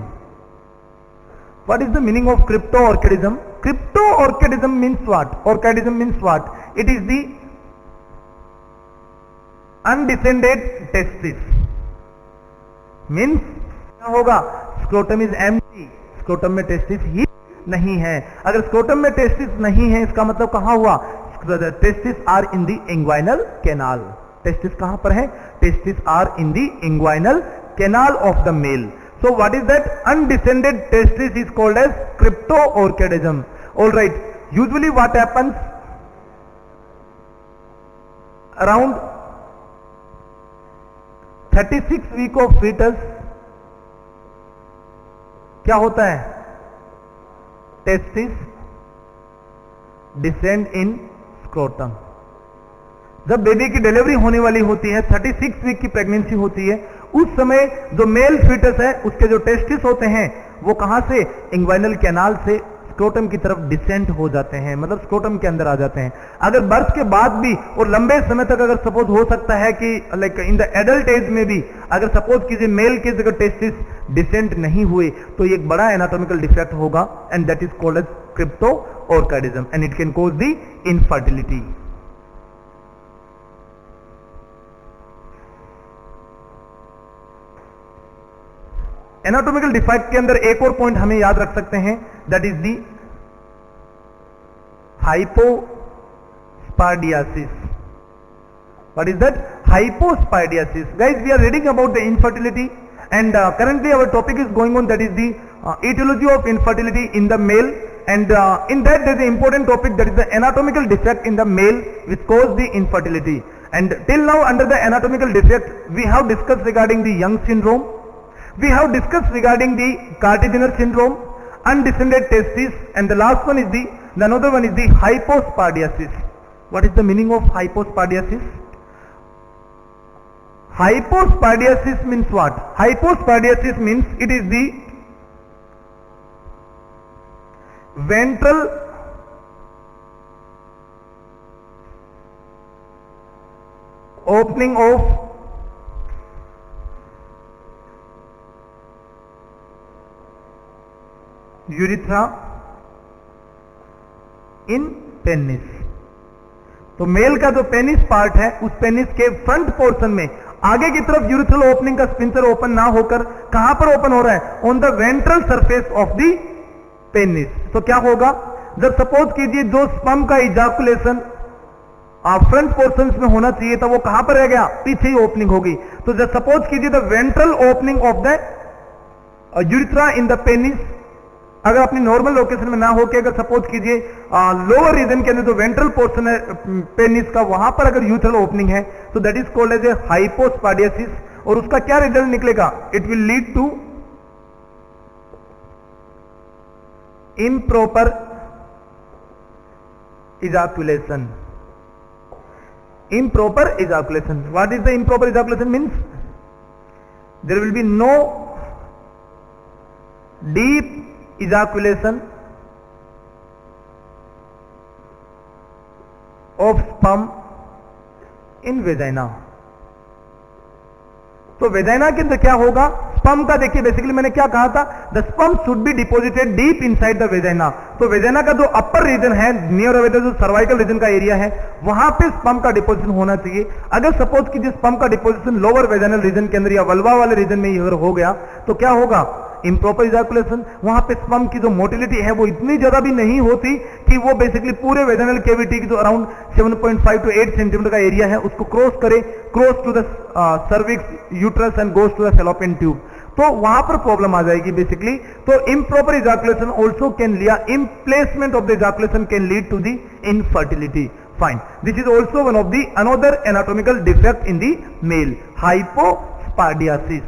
What is the meaning of cryptorchidism? Cryptorchidism means what? Orchidism means what? It is the undescended testis. Means क्या होगा? Scrotum is empty. Scrotum में testis ही नहीं है. अगर scrotum में testis नहीं है, इसका मतलब कहाँ हुआ? The testis are in the inguinal canal. Testis कहाँ पर है? Testis are in the inguinal canal of the male. So what is that? Undescended testis is called as cryptorchidism. All right. Usually what happens? Around 36 week of fetus क्या होता है? Testis descend in scrotum. जब baby की delivery होने वाली होती है, 36 week की प्रेगनेंसी होती है, उस समय जो मेल फीटस है उसके जो टेस्टिस होते हैं वो कहां से? इंग्वाइनल कैनाल से स्क्रोटम की तरफ डिसेंट हो जाते हैं, मतलब स्क्रोटम के अंदर आ जाते हैं. अगर बर्थ के बाद भी और लंबे समय तक अगर सपोज हो सकता है कि like in the adult age में भी अगर सपोज कीजिए मेल के अगर टेस्टिस डिसेंट नहीं हुए तो ये एक बड़ा एनाटॉमिकल डिफेक्ट होगा, and that is called as cryptorchidism, and it can cause the infertility. Anatomical defect के अंदर एक और पॉइंट हमें याद रख सकते हैं, that is the hypospadias. What is that? Hypospadias. Guys, we are reading about the infertility and currently our topic is going on, that is the etiology of infertility in the male, and in that there is an important topic, that is the anatomical defect in the male which cause the infertility. And till now under the anatomical defect we have discussed regarding the Young syndrome, we have discussed regarding the Carter-Jenner syndrome, undescended testis, and the last one is the another one is the hypospadiasis. What is the meaning of hypospadiasis? Hypospadiasis means what? Hypospadiasis means it is the ventral opening of urethra in penis. तो mail का जो penis part है उस penis के front portion में आगे की तरफ यूरिथ्रल ओपनिंग का स्पिंसर ओपन ना होकर कहां पर ओपन हो रहा है? On the ventral surface of the penis. तो क्या होगा जब सपोज कीजिए जो स्पर्म का इजाकुलेशन फ्रंट पोर्शन में होना चाहिए था वो कहां पर रह गया? पीछे ही ओपनिंग हो गई. तो जब सपोज कीजिए the ventral opening of the urethra in the penis अगर अपनी नॉर्मल लोकेशन में ना होकर अगर सपोज कीजिए लोअर रीजन के अंदर जो वेंट्रल पोर्शन है पेनिस का वहां पर अगर यूरिथ्रल ओपनिंग है तो that is called as a hypospadias. और उसका क्या रिजल्ट निकलेगा? It will lead to improper ejaculation. Improper ejaculation. What is the improper ejaculation means? There will be no deep ejaculation of sperm in vagina. तो vagina के अंदर क्या होगा? Sperm का देखिए बेसिकली मैंने क्या कहा था, the sperm should B deposited deep inside the vagina. तो वेजाइना का जो अपर रीजन है, नियर अबाउट जो सर्वाइकल रीजन का एरिया है, वहां पे स्पर्म का डिपोजिशन होना चाहिए। अगर सपोज कि स्पर्म का डिपोजिशन लोअर वेजाइनल रीजन के अंदर या वल्वा वाले रीजन में अगर हो गया तो क्या होगा, इम्प्रॉपर इजैकुलेशन। वहां पे स्पर्म की जो मोटिलिटी है वो इतनी ज्यादा भी नहीं होती कि वो बेसिकली पूरे वेजाइनल कैविटी की जो अराउंड 7.5 to 8 सेंटीमीटर का एरिया है उसको क्रॉस करे, cross to the cervix uterus and goes to the fallopian tube, तो वहां पर प्रॉब्लम आ जाएगी बेसिकली। तो इम्प्रॉपर इजैकुलेशन ऑल्सो कैन लिया emplacement of the ejaculation can lead to the infertility. Fine, this is also one of the another anatomical defect in the male, hypospadiasis.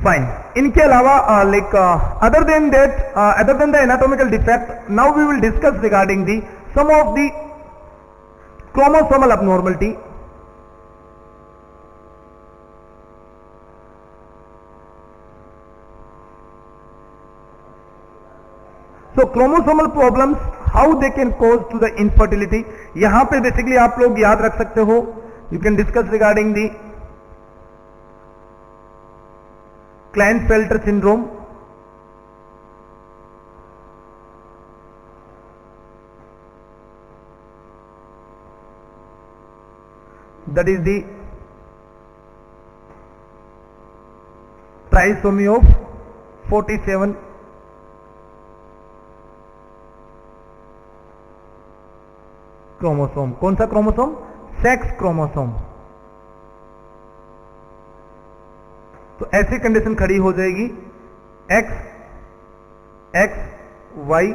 Fine, इनके अलावा other than the anatomical defect, now we will discuss regarding the some of the chromosomal abnormality। So chromosomal problems, how they can cause to the infertility, यहां पे basically आप लोग याद रख सकते हो, you can discuss regarding the Klinefelter syndrome, that is the trisomy of 47 chromosome. कौन सा क्रोमोसोम, सेक्स क्रोमोसोम। तो ऐसी कंडीशन खड़ी हो जाएगी एक्स एक्स वाई,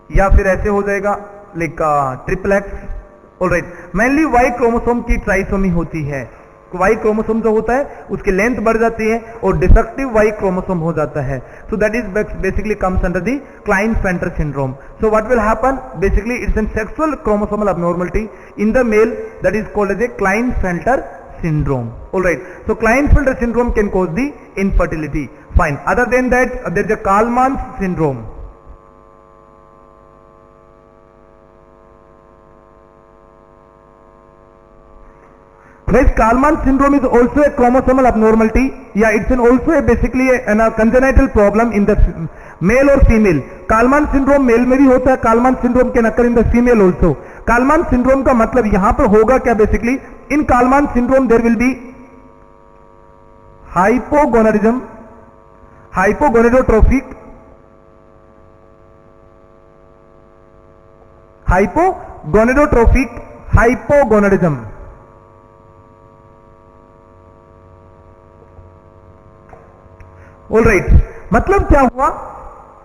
या फिर ऐसे हो जाएगा like triple X. Alright, mainly Y chromosome की ट्राइसोमी होती है। वाई क्रोमोसोम जो होता है उसकी लेंथ बढ़ जाती है और डिफेक्टिव वाई क्रोमोसोम हो जाता है। So that is basically comes under the Klinefelter syndrome. So what will happen, basically it's an sexual chromosomal abnormality in the male that is called as a Klinefelter syndrome. All right, so Klinefelter syndrome can cause the infertility. Fine, other than that there is a Kallman's syndrome. Guys, Kallman's syndrome is also a chromosomal abnormality. Yeah, it's also basically a congenital problem in the male or female. Kallman's syndrome male में भी होता है, Kallman's syndrome can occur in the female also. Kallman's syndrome का मतलब यहां पर होगा क्या, basically in Kallman's syndrome there will be hypogonadism, hypogonadotrophic, hypogonadism. Alright, मतलब क्या हुआ,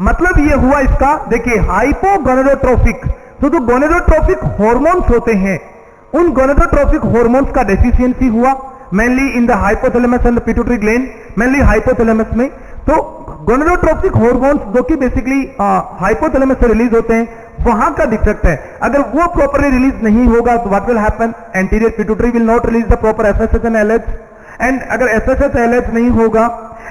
मतलब ये हुआ इसका, देखिए हाइपोगोनेडोट्रोफिक, तो जो गोनेडोट्रोफिक हॉर्मोन्स होते हैं उन गोनेडोट्रोफिक हॉर्मोन्स का डेफिशिएंसी हुआ, mainly in the hypothalamus and the pituitary gland, mainly hypothalamus में। तो गोनेडोट्रोफिक हॉर्मोन्स जो कि बेसिकली हाइपोथैलेमस से रिलीज होते हैं, वहां का डिफेक्ट है। अगर वो प्रॉपरली रिलीज नहीं होगा तो what will happen, anterior pituitary will not release the proper FSH and LH, and अगर एफएसएच एलएच नहीं होगा,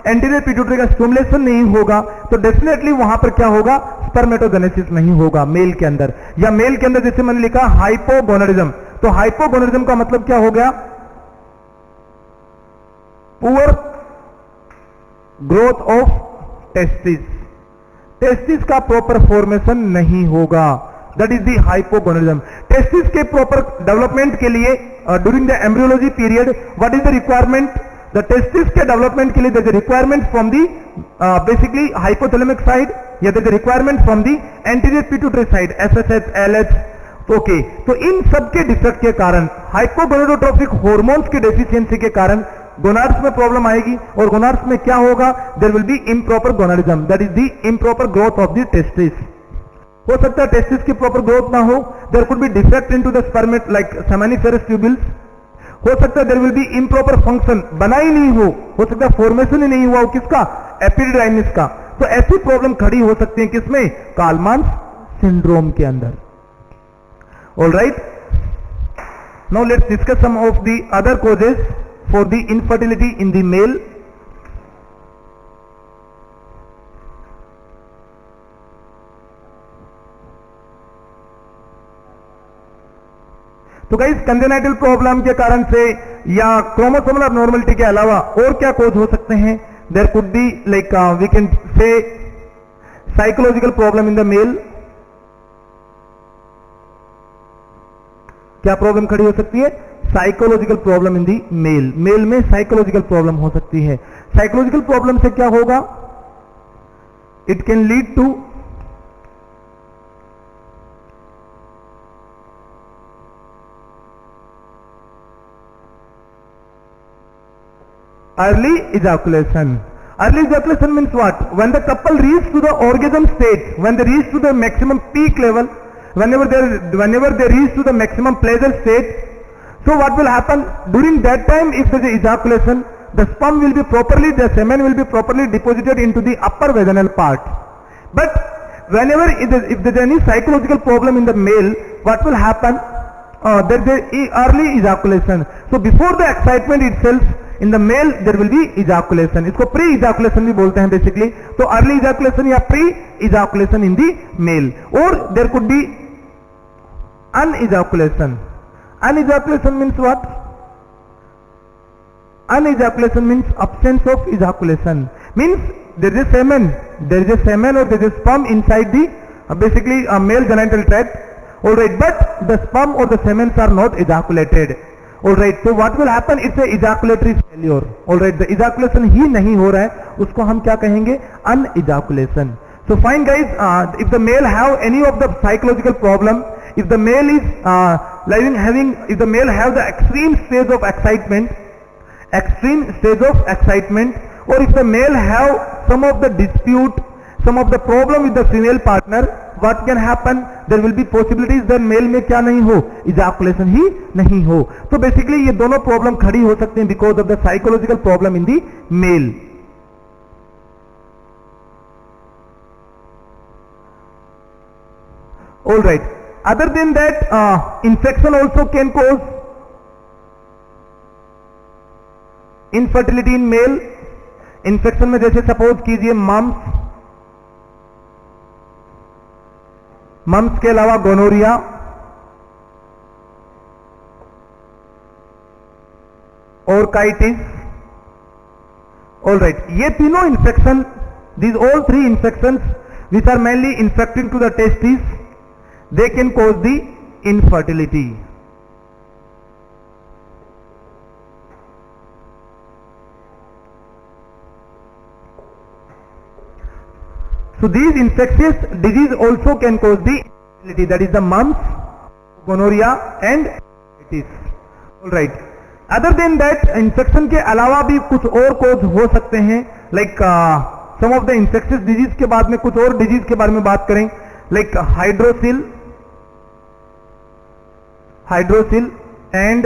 एंटीरियर पिट्यूटरी का स्टिमुलेशन नहीं होगा, तो डेफिनेटली वहां पर क्या होगा, स्पर्मेटोजेनेसिस नहीं होगा मेल के अंदर। या मेल के अंदर जैसे मैंने लिखा हाइपोगोनेडिज्म, तो हाइपोगोनेडिज्म का मतलब क्या हो गया, poor growth of testis, testis का प्रॉपर फॉर्मेशन नहीं होगा, that is the hypogonadism. Testis के प्रॉपर डेवलपमेंट के लिए during the embryology period what is the requirement, the testis के डेवलपमेंट के लिए there is requirement from the basically hypothalamic side, या there is requirement from the anterior pituitary side, FSH LH. Okay, तो इन सब के डिफेक्ट के कारण, हाइपोगोनेडोट्रोफिक हॉर्मोन्स की डेफिशिएंसी के कारण गोनाड्स में प्रॉब्लम आएगी, और गोनाड्स में क्या होगा, there will be improper gonadism, that is the improper growth of the testis. हो सकता है टेस्टिस की प्रॉपर ग्रोथ ना हो, there could be defect into the spermatic like seminiferous tubules, हो सकता है there will be improper function, बना ही नहीं हो सकता है फॉर्मेशन ही नहीं हुआ हो किसका, एपिडिडाइमिस का। तो ऐसी प्रॉब्लम खड़ी हो सकती है किसमें, कालमान्स सिंड्रोम के अंदर। Alright, now let's discuss some of the other causes for the infertility in the male. तो गाइस कंजेनाइटल प्रॉब्लम के कारण से या क्रोमोसोमल अबनॉर्मलिटी के अलावा और क्या कॉज हो सकते हैं? There could be like we can say psychological problem in the male. क्या प्रॉब्लम खड़ी हो सकती है? Psychological problem in the male. Male में साइकोलॉजिकल प्रॉब्लम हो सकती है। साइकोलॉजिकल प्रॉब्लम से क्या होगा? It can lead to early ejaculation. Early ejaculation means what? When the couple reach to the orgasm state, when they reach to the maximum peak level, whenever they reach to the maximum pleasure state, so what will happen? During that time, if there is ejaculation, the sperm will be properly, the semen will be properly deposited into the upper vaginal part. But whenever if there is any psychological problem in the male, what will happen? There is early ejaculation. So before the excitement itself, in the male there will be ejaculation. इसको pre ejaculation भी बोलते हैं basically. तो early ejaculation या pre ejaculation in the male, or there could be unejaculation. Unejaculation means what? Unejaculation means absence of ejaculation. Means there is a semen or there is a sperm inside the basically male genital tract. Alright, but the sperm or the semens are not ejaculated. Alright, so what will happen? It's a ejaculatory failure. Alright, the ejaculation ही नहीं हो रहा है, उसको हम क्या कहेंगे? Unejaculation. So fine guys, if the male have any of the psychological problem, if the male is if the male have the extreme stage of excitement, or if the male have some of the dispute, some of the problem with the female partner, what can happen? There will be possibilities that male में क्या नहीं हो? Ejaculation ही नहीं हो। तो basically ये दोनों problem खड़ी हो सकती हैं because of the psychological problem in the male. All right. Other than that, infection also can cause infertility in male. Infection में जैसे suppose कीजिए मम्स के अलावा गोनोरिया, और काइटिस। ऑलराइट, ये तीनों infection, these all three infections which are mainly infecting to the testes, they can cause the infertility. So these infectious disease also can cause the infertility, that is the mumps, gonorrhea and hepatitis. All right. Other than that, infection के अलावा भी कुछ और cause हो सकते हैं, like some of the infectious disease के बाद में कुछ और disease के बारे में बात करें, like hydrocele and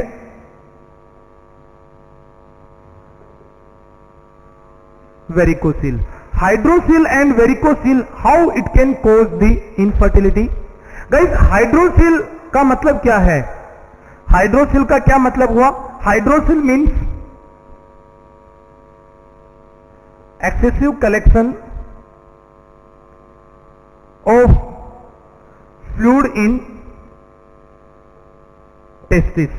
varicocele. Hydrocele and varicocele, how it can cause the infertility? Guys, hydrocele का मतलब क्या है? Hydrocele का क्या मतलब हुआ? Hydrocele means excessive collection of fluid in testis.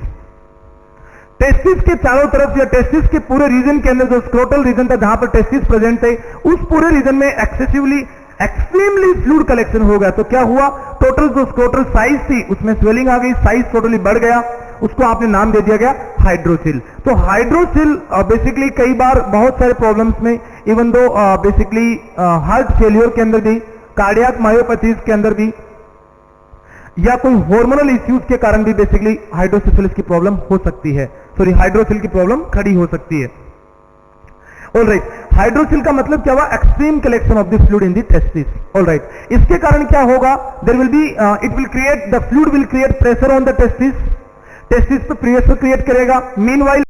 Testis के चारों तरफ या टेस्टिस के पूरे रीजन के अंदर जो स्क्रोटल रीजन था जहां पर टेस्टिस प्रेजेंट थे, उस पूरे रीजन में एक्सट्रीमली फ्लूइड कलेक्शन हो गया। तो क्या हुआ? टोटल जो स्क्रोटल साइज थी उसमें स्वेलिंग आ गई, साइज टोटली बढ़ गया, उसको आपने नाम दे दिया गया हाइड्रोसिल। तो हाइड्रोसिल बेसिकली कई बार बहुत सारे प्रॉब्लम्स में, even though basically heart failure के अंदर भी, कार्डियक मायोपैथीज के अंदर भी, या कोई हार्मोनल इश्यूज के कारण भी बेसिकली हाइड्रोसिफिलिस की प्रॉब्लम हो सकती है, सॉरी हाइड्रोसिल की प्रॉब्लम खड़ी हो सकती है। ऑलराइट, हाइड्रोसिल का मतलब क्या हुआ? Extreme collection of the fluid in the testis. Alright, इसके कारण क्या होगा? There will be it will create the fluid will create pressure on the testis, testis पे प्रेशर क्रिएट करेगा। मीनवाइल